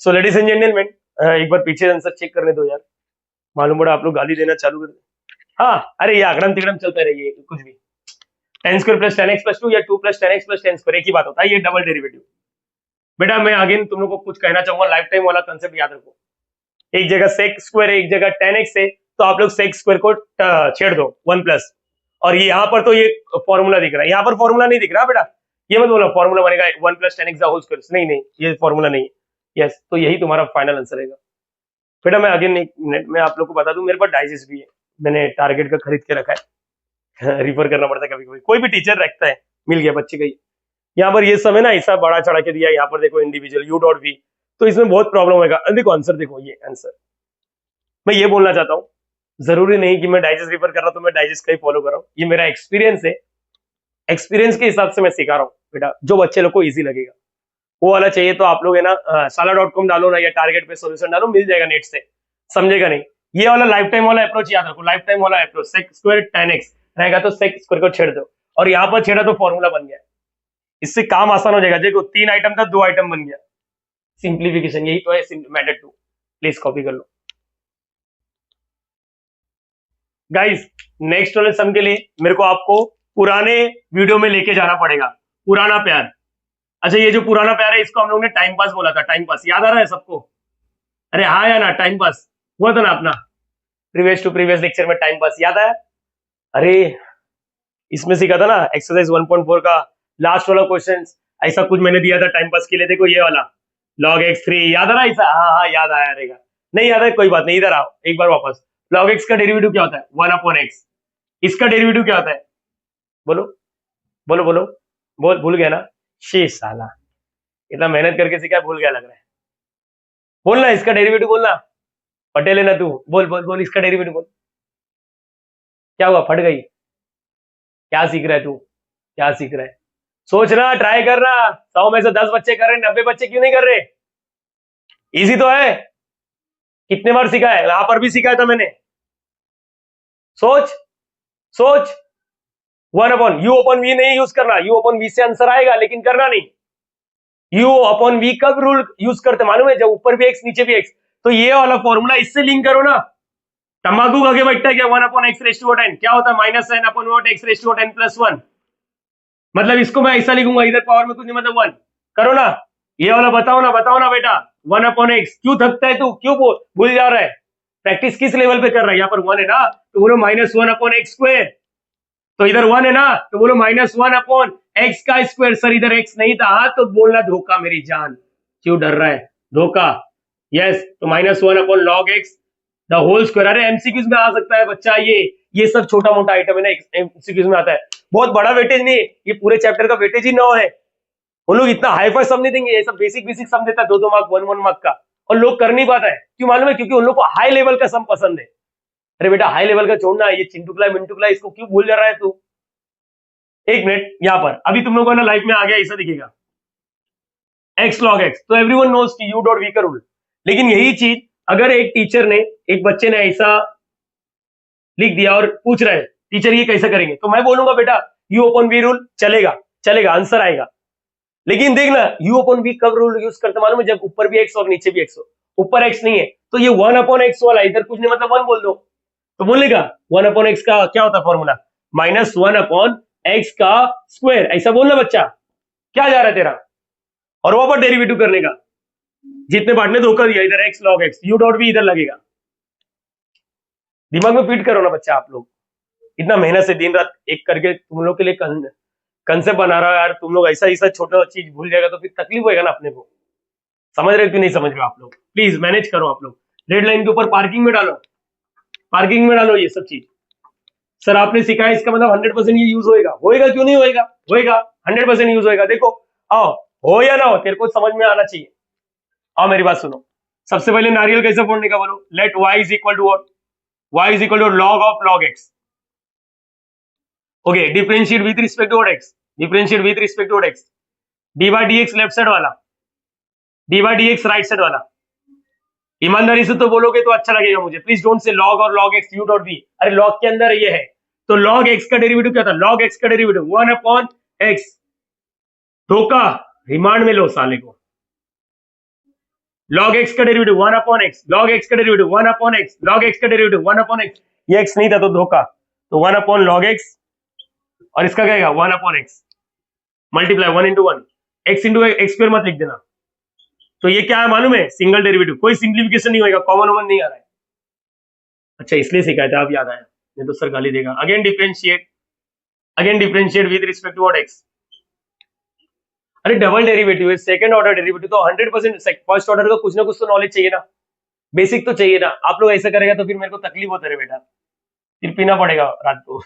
सो लेडीज एंड जेंटलमैन, एक बार पीछे आंसर चेक करने दो यार, मालूम पड़ा आप लोग गाली देना चालू कर दे। हाँ अरे ये आगड़म तिगड़म चलता रहिए कुछ भी, tan² + tan x + 2 या 2 + tan x + tan² एक ही बात होता है, ये डबल डेरिवेटिव। बेटा मैं अगेन तुम लोग को कुछ कहना चाहूंगा, लाइफ टाइम वाला कंसेप्ट याद रखो, एक जगह सेक स्क्वायर एक जगह tan x है, तो आप लोग सेक स्क्वायर को छेड़ दो 1+, और ये यहाँ पर तो ये फॉर्मूला दिख रहा है, यहाँ पर फॉर्मूला नहीं दिख रहा बेटा, ये मत बोलो फॉर्मूला बनेगा 1 + tan x the whole square, नहीं नहीं ये फॉर्मूला नहीं है। यस, तो यही तुम्हारा फाइनल आंसर रहेगा। बेटा मैं अगेन एक मिनट में आप लोग को बता दूं, मेरे पास डाइजेस्ट भी है, मैंने टारगेट का खरीद के रखा है रिफर करना पड़ता है कभी कभी, कोई भी टीचर रखता है, मिल गया बच्चे का ही। यहाँ पर ये समय ना ऐसा बड़ा चढ़ा के दिया, यहाँ पर देखो इंडिविजुअल u.v, तो इसमें बहुत प्रॉब्लम होगा। देखो आंसर देखो, ये आंसर मैं ये बोलना चाहता हूँ, जरूरी नहीं कि मैं डाइजेस्ट रिफर कर रहा हूँ तो मैं डाइजेस्ट का ही फॉलो कर रहा हूँ, ये मेरा एक्सपीरियंस है, एक्सपीरियंस के हिसाब से मैं सिखा रहा हूँ बेटा, जो बच्चे लोग को इजी लगेगा वो वाला चाहिए, तो आप लोग है ना sala.com डालो ना, या टारगेट पे सोल्यूशन डालो, मिल जाएगा नेट से, समझेगा नहीं। ये वाला लाइफ टाइम वाला अप्रोच याद रखो, लाइफ टाइम वाला approach, sec square tan x रहेगा तो सेक स्क्वायर को छेड़ दो, और यहाँ पर छेड़ा तो फॉर्मूला बन गया, इससे काम आसान हो जाएगा। देखो 3 आइटम था 2 आइटम बन गया, सिंप्लीफिकेशन यही तो है मेथड 2, प्लीज कॉपी कर लो गाइस। नेक्स्ट वाले सम के लिए मेरे को आपको पुराने वीडियो में लेके जाना पड़ेगा, पुराना प्यार। अच्छा ये जो पुराना प्यार है इसको हम लोग ने टाइम पास बोला था, टाइम पास याद आ रहा है सबको, अरे हाँ या ना, टाइम पास हुआ था ना अपना प्रीवियस टू प्रीवियस लेक्चर में, टाइम पास याद आया। अरे इसमें सीखा था ना एक्सरसाइज 1.4 का लास्ट वाला क्वेश्चन, ऐसा कुछ मैंने दिया था टाइम पास के लिए, देखो ये वाला log x3 याद आ रहा है ऐसा, हाँ हाँ याद आया रहेगा, नहीं याद है कोई बात नहीं, इधर आओ एक बार वापस। log x का डेरिवेटिव क्या होता है, 1/x, इसका डेरिवेटिव क्या होता है, बोलो बोलो बोलो, भूल गया ना, शेष साला इतना मेहनत करके सीखा, भूल गया लग रहा है, बोलना इसका डेरिवेटिव बोलना, पटेल है ना तू, बोल बोल बोल इसका डेरिवेटिव बोल, क्या हुआ फट गई, क्या सीख रहा है तू, क्या सीख रहा है, सोचना ट्राई करना, 100 में से 10 बच्चे कर रहे, 90 बच्चे क्यों नहीं कर रहे, इजी तो है, कितने बार सीखा है, यहां पर भी सिखाया था मैंने, सोच सोच, 1/u/v नहीं यूज करना, u/v से आंसर आएगा लेकिन करना नहीं, u/v कब रूल यूज करते मालूम है, जब ऊपर भी x नीचे भी x, तो ये वाला फॉर्मूला इससे लिंक करो ना, तंबाकू खा के बैठता है क्या, 1/x⁻n क्या होता है, -n/x⁻n+1, मतलब इसको मैं ऐसा लिखूंगा, इधर पावर में कुछ नहीं मतलब 1, करो ना ये वाला, बताओ ना बेटा, 1/x, क्यों थकता है तू, क्यों भूल जा रहा है, प्रैक्टिस किस लेवल पे कर रहा है, यहाँ पर 1 है ना तो बोलो -1/x², तो इधर 1 है ना तो बोलो -1/x का स्क्वायर, सर इधर x नहीं था, हाँ तो बोलना धोखा मेरी जान, क्यों डर रहा है, धोखा, यस, तो -1/log x the whole square, अरे एमसीक्यूज में आ सकता है बच्चा, ये सब छोटा मोटा आइटम है ना, एमसीक्यूज में आता है, बहुत बड़ा वेटेज नहीं है, ये पूरे चैप्टर का वेटेज ही 9 है, उन लोग इतना हाई फाई सम नहीं देंगे, ये सब बेसिक बेसिक सम देता है, 2-2 मार्क 1-1 मार्क का, और लोग कर नहीं पाता है, क्यों मालूम है, क्योंकि उन लोग को हाई लेवल का सम पसंद है। अरे बेटा हाई लेवल का छोड़ना, ये चिंटुकला मिंटुकला इसको क्यों भूल जा रहा है तू, एक मिनट, यहाँ पर अभी तुम लोगों को ना लाइफ में आ गया, ऐसा दिखेगा x log x, तो एवरीवन नोज कि u.v का रूल, लेकिन यही चीज अगर एक टीचर ने, एक बच्चे ने ऐसा लिख दिया और पूछ रहे हैं टीचर ये कैसा करेंगे, तो मैं बोलूंगा बेटा u/v रूल चलेगा, चलेगा आंसर आएगा, लेकिन देखना u/v कब रूल यूज करते मालूम है, जब ऊपर भी x और नीचे भी x हो, ऊपर x नहीं है तो ये 1/x वाला, इधर कुछ नहीं मतलब 1 बोल दो, तो बोलेगा 1/x का क्या होता है फॉर्मूला, -1/x का स्क्वायर, ऐसा बोलना बच्चा, क्या जा रहा है तेरा, और वहां पर डेरिवेटिव करने का, जितने पार्ट ने धोखा दिया, इधर x log x, u.v इधर लगेगा, दिमाग में फीड करो ना बच्चा, आप लोग इतना मेहनत से दिन रात एक करके तुम लोग के लिए कंसेप्ट बना रहा हो यार, तुम लोग ऐसा ऐसा छोटा चीज भूल जाएगा तो फिर तकलीफ होएगा ना अपने को। समझ रहे हो कि नहीं समझ रहे हो आप लोग? प्लीज मैनेज करो आप लोग। रेड लाइन के ऊपर पार्किंग में डालो, पार्किंग में डालो ये सब चीज। सर आपने सिखाया, इसका मतलब 100% ये यूज होएगा। होएगा क्यों नहीं होएगा? होएगा, 100% यूज होएगा। देखो आओ, हो या ना हो तेरे को समझ में आना चाहिए। आओ मेरी बात सुनो। सबसे पहले नारियल कैसे फोड़ने का बोलो। Let y is equal to what? y is equal to log of log x। Okay, differentiate with respect to x, differentiate with respect to x। dy dx left side वाला, dy dx राइट साइड वाला। ईमानदारी से तो बोलोगे तो अच्छा लगेगा मुझे। प्लीज डोंट से log और log x, u dot v। अरे log के अंदर ये है, तो log x का डेरिवेटिव क्या था? log x का डेरिवेटिव 1 अपॉन x। धोखा, रिमांड में लो साले को। log x का derivative 1 upon x, log x का derivative 1 upon x, log x का डेरिवेटिव 1 अपॉन x। ये x नहीं था तो धोखा, तो 1 अपॉन log x, और इसका क्या आएगा? 1 upon x multiply 1 into 1, x into x square मत लिख देना। तो ये क्या है मालूम है? सिंगल डेरिवेटिव, कोई सिंप्लीफिकेशन नहीं होगा, कॉमन ओमन नहीं आ रहा है। अच्छा इसलिए सिखाया था, अब याद आया, नहीं तो सर गाली देगा। Again differentiate with respect to x। अरे डबल डेरिवेटिव है, सेकंड ऑर्डर डेरिवेटिव, तो 100% फर्स्ट ऑर्डर का कुछ ना कुछ तो नॉलेज चाहिए ना, बेसिक तो चाहिए ना। आप लोग ऐसा करेगा तो फिर मेरे को तकलीफ होता है बेटा, फिर पीना पड़ेगा रात को।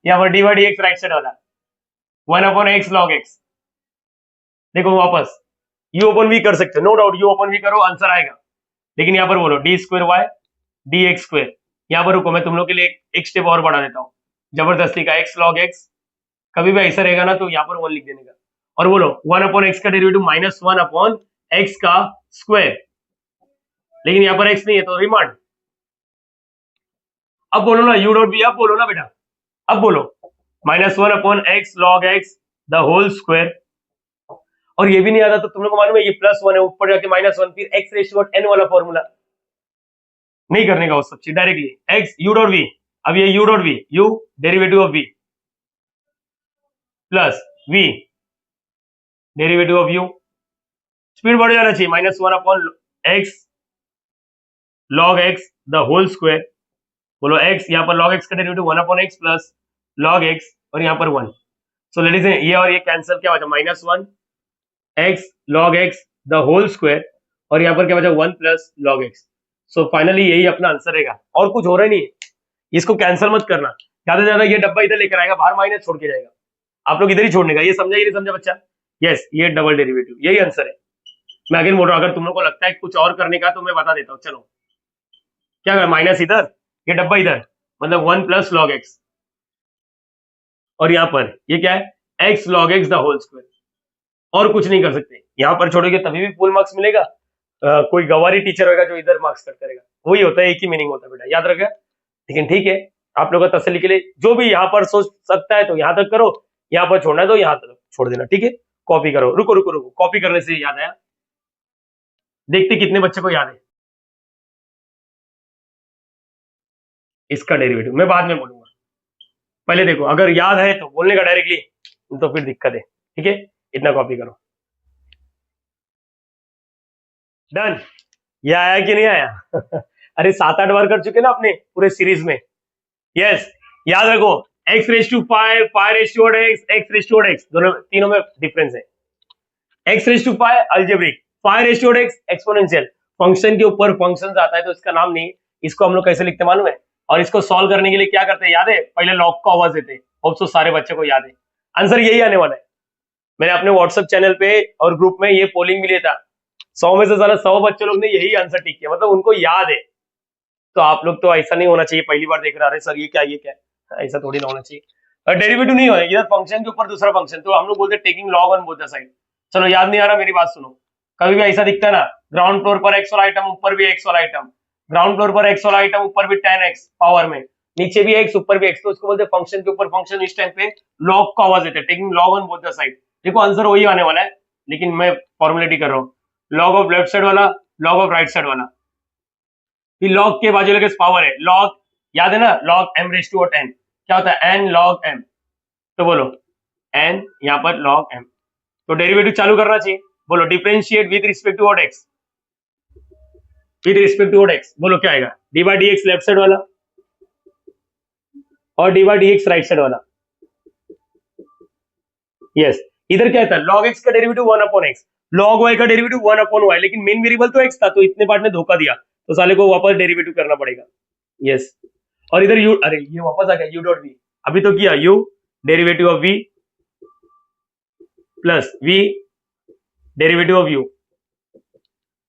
यहाँ पर d y x right side वाला 1 अपॉन एक्स लॉग एक्स। देखो वापस यू ओपन वी कर सकते हो, no doubt, u open v करो आंसर आएगा। लेकिन यहाँ पर बोलो d square y d x square. यहाँ पर रुको, मैं तुम लोग के लिए एक स्टेप और बढ़ा देता हूँ जबरदस्ती का। एक्स लॉग एक्स, कभी भी ऐसा रहेगा ना तो यहाँ पर 1 लिख देने का। और बोलो 1 अपॉन एक्स का डेरिवेटिव माइनस 1 अपॉन एक्स का स्क्वायर। लेकिन यहाँ पर एक्स नहीं है तो रिमांड। अब बोलो ना यू डॉट बी, अब बोलो ना बेटा, अब बोलो minus 1 upon x log x the whole square. और ये भी नहीं आता तो तुम लोग को मालूम है ये +1 है, ऊपर जाके -1, फिर x रेशियो n वाला फॉर्मूला नहीं करने का, वो सब चीज directly x u dot v। अब ये u dot v, u derivative of v plus v derivative of u। Speed बढ़ जाना चाहिए, -1 upon x log x the whole square. बोलो x, यहाँ पर log x का derivative 1 upon x plus log x, और यहाँ पर 1। सो लेडीज ये और ये कैंसिल, क्या बचा? -1 x log x the whole square, और यहाँ पर क्या बचा? 1 plus log x। So finally यही अपना आंसर रहेगा, और कुछ हो रहा नहीं है। इसको कैंसिल मत करना, ज्यादा से ज्यादा ये डब्बा इधर लेकर आएगा, बाहर माइनस छोड़ के जाएगा। आप लोग इधर ही छोड़ने का, ये समझा? ये नहीं समझा बच्चा? यस, ये डबल डेरिवेटिव, यही आंसर है। मैं अगेन बोल रहा हूँ, अगर तुम लोग को लगता है कुछ और करने का तो मैं बता देता हूँ। चलो क्या कर, माइनस इधर, ये डब्बा इधर, मतलब 1 प्लस लॉग एक्स, और यहाँ पर ये क्या है? x log x the whole square. और कुछ नहीं कर सकते। यहाँ पर छोड़ोगे तभी भी फुल मार्क्स मिलेगा। कोई गवारी टीचर होगा जो इधर मार्क्स कट करेगा, वही होता है, एक ही मीनिंग होता है बेटा, याद रखा। लेकिन ठीक है, आप लोगों का तसल्ली के लिए जो भी यहाँ पर सोच सकता है तो यहाँ तक करो, यहाँ पर छोड़ना है तो यहाँ तक छोड़ देना, ठीक है। कॉपी करो, रुको रुको रुको, कॉपी करने से याद आया, देखते कितने बच्चे को याद है इसका डेरिवेटिव। मैं बाद में बोलूंगा, पहले देखो, अगर याद है तो बोलने का डायरेक्टली, तो फिर दिक्कत है, ठीक है। इतना कॉपी करो, डन। ये आया कि नहीं आया? अरे 7-8 बार कर चुके ना अपने पूरे सीरीज में। यस, याद रखो x raise to 5, 5 raise to x, x raise to x, दोनों तीनों में डिफरेंस है। x raise to 5 algebraic, 5 raise to x exponential. Function के ऊपर फंक्शन आता है तो इसका नाम नहीं, इसको हम लोग कैसे लिखते मालूम है? और इसको सॉल्व करने के लिए क्या करते हैं याद है? पहले लॉग को आवाज देते हैं। होप सो सारे बच्चों को याद है, आंसर यही आने वाला है। मैंने अपने व्हाट्सएप चैनल पे और ग्रुप में ये पोलिंग भी लिया था, 100 में से सारा 100 बच्चे लोग ने यही आंसर टिक किया, मतलब उनको याद है। तो आप लोग तो ऐसा नहीं होना चाहिए, पहली बार देख रहे सर ये क्या ये क्या, ऐसा थोड़ी ना होना चाहिए। डेरिवेटिव नहीं होगा इधर, फंक्शन के ऊपर दूसरा फंक्शन, तो हम लोग बोलते हैं taking log on both the side. चलो याद नहीं आ रहा, मेरी बात सुनो, कभी भी ऐसा दिखता है ना, ग्राउंड फ्लोर पर एक्स वाला आइटम, ऊपर भी एक्स वाला आइटम, ग्राउंड फ्लोर पर एक्स वाला आइटम, ऊपर भी 10x पावर में, नीचे भी एक्स ऊपर भी एक्स, तो उसको बोलते हैं फंक्शन के ऊपर फंक्शन। इस टाइम पे लॉग को आवाज देते हैं, taking log on both the side. देखो आंसर वही आने वाला है, लेकिन मैं फॉर्मुलेटी कर रहा हूँ, लॉग ऑफ लेफ्ट साइड वाला, लॉग ऑफ राइट साइड वाला। लॉग के बाजू लगे पावर है, लॉग याद है ना, लॉग m रेस टू 10 क्या होता है? n log m। तो बोलो n यहाँ पर log m, तो डेरिवेटिव चालू करना चाहिए। बोलो differentiate with respect to x, with respect to x। बोलो क्या आएगा? D by d x left side वाला और d by d x right side वाला। यस इधर क्या था, log x का derivative 1 upon x, log y का डेरिवेटिव 1 अपॉन y, लेकिन मेन वेरिएबल तो x था, तो इतने पार्ट ने धोखा दिया, तो साले को वापस डेरिवेटिव करना पड़ेगा। यस और इधर u, अरे ये वापस आ गया u डॉट v, अभी तो किया u derivative of v plus v derivative of u,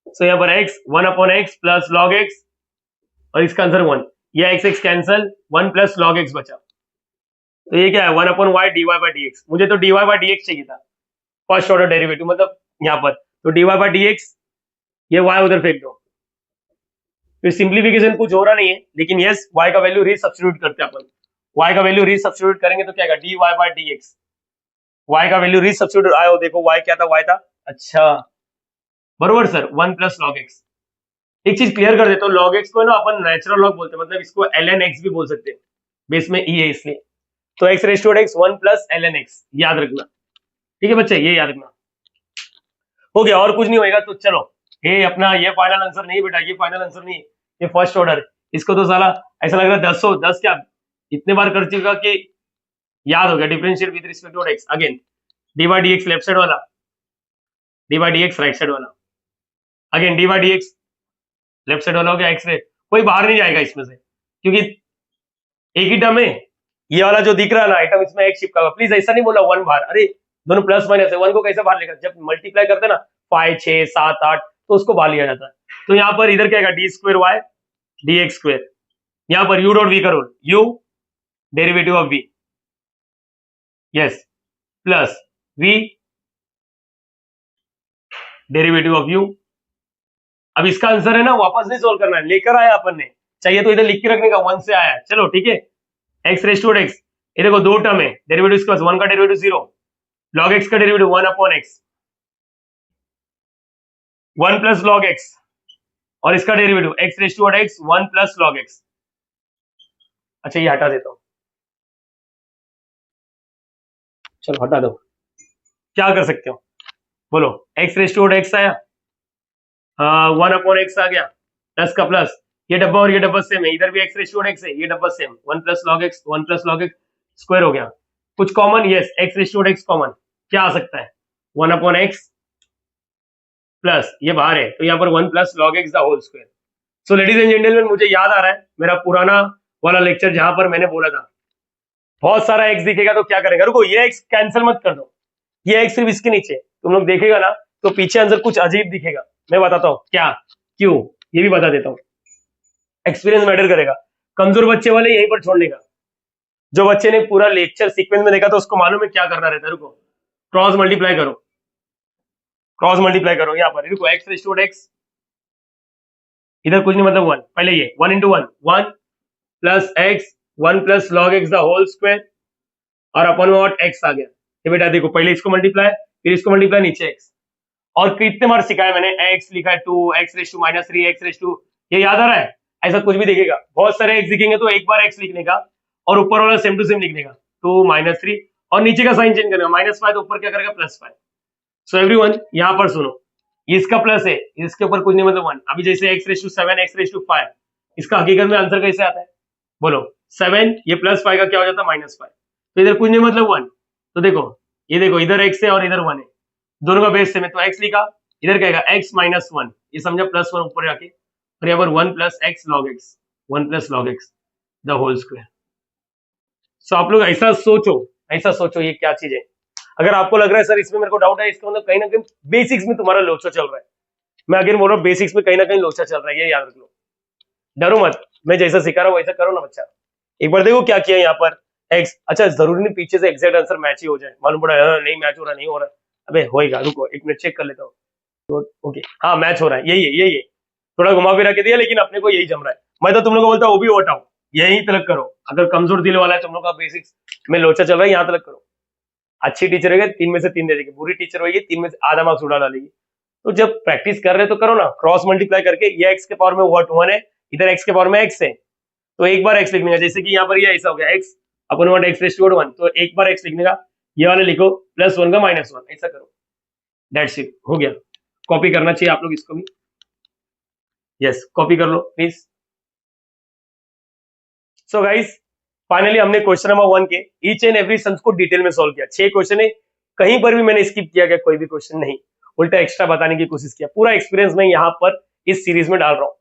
सो यहाँ पर x 1 upon x plus log x और इसका आंसर 1, ये x x cancel 1 plus log x बचा, तो ये क्या है 1 upon y dy by dx, मुझे तो dy बाई dx चाहिए था, फर्स्ट ऑर्डर डेरिवेटिव मतलब यहाँ पर, तो dy बाई dx ये y उधर फेंक दो, फिर सिंप्लीफिकेशन कुछ हो रहा नहीं है, लेकिन यस y का वैल्यू री सब्स्टिट्यूट करते हैं अपन, y का वैल्यू री सब्स्टिट्यूट करेंगे तो क्या आएगा dy बाई dx, y का वैल्यू री सब्स्टिट्यूट आया, देखो y क्या था, y था, अच्छा बरोबर सर 1 प्लस log x। एक चीज क्लियर कर देता हूँ, log x को ना अपन नेचुरल लॉग बोलते हैं, मतलब इसको ln x भी बोल सकते हैं, बेस में e है इसलिए, तो x raise to x 1 plus ln x याद रखना, ठीक है बच्चे, ये याद रखना, हो गया और कुछ नहीं होएगा, तो चलो ये अपना ये फाइनल आंसर नहीं बेटा, ये फाइनल आंसर नहीं, ये फर्स्ट ऑर्डर, इसको तो साला ऐसा लग रहा है 10 क्या इतने बार कर चुका कि याद हो गया, differentiate with respect to x, again dy dx left side वाला, dy dx राइट साइड वाला, again dy dx left side वाला हो गया, x रे कोई बाहर नहीं जाएगा इसमें से, क्योंकि एक ही टर्म है, ये वाला जो दिख रहा है ना आइटम, इसमें एक चिपका हुआ, प्लीज ऐसा नहीं बोला 1 बाहर, अरे दोनों प्लस माइनस है, 1 को कैसे बाहर लेगा, जब मल्टीप्लाई करते हैं ना 5 6 7 8 तो उसको बाहर लिया जाता है, तो यहाँ पर इधर क्या आएगा d square y d x square, यहाँ पर यू डॉट वी का rule, u derivative of v, yes plus v derivative of u. अब इसका आंसर है ना वापस नहीं सोल्व करना है, लेकर आया अपन ने, चाहिए तो इधर लिख के रखने का, 1 से आया, चलो ठीक है, एक्स रेज टू एक्स, ये देखो दो टर्म है, डेरिवेटिव इसके पास 1 का डेरिवेटिव 0, log x का derivative 1 upon x, 1 plus log x और इसका derivative x raise to x 1 plus log x। अच्छा ये हटा देता हूं, चलो हटा दो, क्या कर सकते हो बोलो, x रेज टू x आया, 1 अपॉन x आ गया, प्लस का प्लस, ये डब्बा और ये डब्बा सेम है, इधर भी x रेज टू x है, ये डब्बा same, 1 plus log x 1 plus log x square हो गया, कुछ common, yes x raise to x common, क्या आ सकता है 1 अपॉन x प्लस ये बाहर है, तो यहाँ पर 1 plus log x the whole square. So ladies and gentleman, मुझे याद आ रहा है मेरा पुराना वाला लेक्चर जहां पर मैंने बोला था बहुत सारा x दिखेगा तो क्या करेगा, रुको ये x कैंसिल मत कर दो, ये x सिर्फ इसके नीचे तुम लोग देखेगा ना तो पीछे आंसर कुछ अजीब दिखेगा, मैं बताता हूँ क्या क्यों, ये भी बता देता हूँ, एक्सपीरियंस मैटर करेगा, कमजोर बच्चे वाले यहीं पर छोड़ने का, जो बच्चे ने पूरा लेक्चर सीक्वेंस में देखा तो उसको मालूम है क्या करना रहता है, रुको क्रॉस मल्टीप्लाई करो, क्रॉस मल्टीप्लाई करो, यहाँ पर रुको x रेज टू x, इधर कुछ नहीं मतलब 1, पहले ये 1 into 1 1 plus x 1 plus log x the whole square और अपन व्हाट x आ गया, ये बेटा देखो पहले इसको मल्टीप्लाई फिर इसको मल्टीप्लाई नीचे x, और कितने बार सिखाया मैंने, x लिखा है 2 x raise to minus 3 x raise to, ये याद आ रहा है, ऐसा कुछ भी दिखेगा, बहुत सारे x दिखेंगे तो एक बार x लिखने का और ऊपर वाला सेम टू सेम लिखने का, 2 माइनस 3 और नीचे का साइन चेंज करेगा, -5 तो ऊपर क्या करेगा +5। सो एवरीवन यहाँ पर सुनो, इसका प्लस है, इसके ऊपर कुछ नहीं मतलब 1, अभी जैसे x raise to 7 x raise to 5, इसका हकीकत में आंसर कैसे आता है बोलो, 7 ये +5 का क्या हो जाता है -5, तो इधर कुछ नहीं मतलब 1, तो देखो ये देखो इधर x है और इधर 1 है, दोनों का बेस सेम है, तो x लिखा, इधर क्या आएगा x माइनस 1, ये समझा +1 ऊपर जाके, और यहाँ पर 1 plus x log x 1 plus log x the whole square. So आप लोग ऐसा सोचो ये क्या चीज है, अगर आपको लग रहा है सर इसमें मेरे को डाउट है, इसका मतलब कहीं ना कहीं बेसिक्स में तुम्हारा लोचा चल रहा है, मैं अगेन बोल रहा हूँ बेसिक्स में कहीं ना कहीं लोचा चल रहा है, ये याद रख लो, डरो मत, मैं जैसा सिखा रहा हूँ वैसा करो ना बच्चा, एक बार देखो क्या किया यहाँ पर x, अच्छा जरूरी नहीं पीछे से एग्जैक्ट आंसर मैच ही हो जाए, मालूम पड़ा नहीं मैच हो रहा, नहीं हो रहा, अबे होएगा, रुको एक मिनट चेक कर लेता हूँ, तो ओके हाँ मैच हो रहा है, यही है, थोड़ा घुमा फिरा के दिया लेकिन अपने को यही जम रहा है, मैं तो तुम लोग को बोलता हूँ वो भी हटाओ, यही तलक करो, अगर कमजोर दिल वाला है तुम लोग का बेसिक्स में लोचा चल रहा है यहाँ तलक करो, अच्छी टीचर होगी 3 में से 3 दे देगी, बुरी टीचर होगी 3 में से आधा मार्क्स उड़ा डालेगी, तो जब प्रैक्टिस कर रहे तो करो ना, क्रॉस मल्टीप्लाई करके ये x के पावर में व्हाट 1 है, इधर x के पावर में x है, तो एक बार x लिखने का, जैसे कि यहाँ पर ये ऐसा हो गया x अपन व्हाट x रेज़ टू 1, तो एक बार x लिखने का, ये वाला लिखो +1 का -1, ऐसा करो, दैट्स इट, हो गया, कॉपी करना चाहिए आप लोग इसको भी, यस कॉपी कर लो प्लीज। सो गाइस फाइनली हमने क्वेश्चन नंबर 1 के ईच एंड एवरी सम्स को डिटेल में सॉल्व किया, 6 क्वेश्चन है, कहीं पर भी मैंने स्किप किया गया कोई भी क्वेश्चन नहीं, उल्टा एक्स्ट्रा बताने की कोशिश किया। पूरा एक्सपीरियंस मैं यहाँ पर इस सीरीज में डाल रहा हूँ।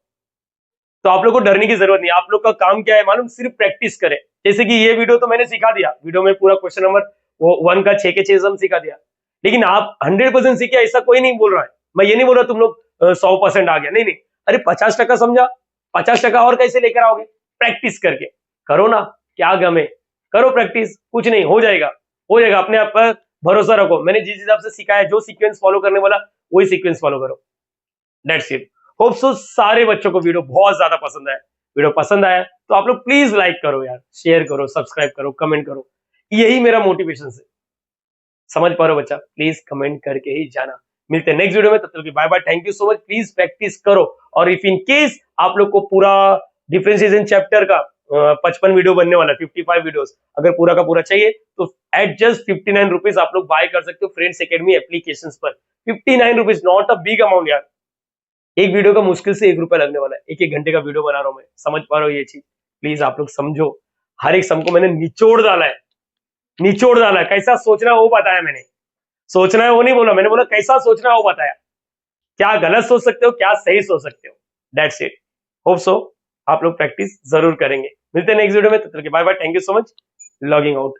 तो आप लोग को डरने की जरूरत नहीं। आप लोग का काम क्या है मालूम, सिर्फ प्रैक्टिस करें। जैसे कि ये वीडियो तो मैंने सिखा दिया, वीडियो में पूरा क्वेश्चन नंबर 1 का 6 के 6 सम सिखा दिया, लेकिन आप 100% सीखे ऐसा कोई नहीं बोल रहा है। मैं ये नहीं बोल रहा तुम लोग 100% आ गया, नहीं नहीं। अरे 50% समझा, 50% और कैसे लेकर आओगे? प्रैक्टिस करके करो ना, क्या गम है, करो प्रैक्टिस, कुछ नहीं, हो जाएगा, हो जाएगा। अपने आप पर भरोसा रखो। मैंने जिस हिसाब से सिखाया, जो सीक्वेंस फॉलो करने वाला वही सीक्वेंस फॉलो करो। That's it. होप सो सारे बच्चों को वीडियो बहुत ज्यादा पसंद आया। वीडियो पसंद आया तो आप लोग प्लीज लाइक करो यार, शेयर करो, सब्सक्राइब करो, कमेंट करो, यही मेरा मोटिवेशन है। समझ पा रहे हो बच्चा? प्लीज कमेंट करके ही जाना। मिलते हैं नेक्स्ट वीडियो में, तब तक के bye bye, thank you so much. Please practice करो, और इफ इन केस आप लोग को पूरा डिफरेंशिएशन चैप्टर का 55 वीडियो बनने वाला, 55 वीडियोस अगर पूरा का पूरा चाहिए तो एट जस्ट 59 रुपीज आप लोग बाय कर सकते हो फ्रेंड्स एकेडमी एप्लीकेशन पर। 59 rupees, not a big amount यार। एक वीडियो का मुश्किल से 1 रुपया लगने वाला है। एक घंटे का वीडियो बना रहा हूं मैं, समझ पा रहा हूँ ये चीज? प्लीज आप लोग समझो, हर एक सम को मैंने निचोड़ डाला है, निचोड़ डाला है। कैसा सोचना है वो बताया मैंने, सोचना है वो नहीं बोला मैंने, बोला कैसा सोचना है वो बताया। क्या गलत सोच सकते हो, क्या सही सोच सकते हो, दैट्स इट। होप सो आप लोग प्रैक्टिस जरूर करेंगे। मिलते हैं नेक्स्ट वीडियो में, तब तक के bye bye, thank you so much, logging out.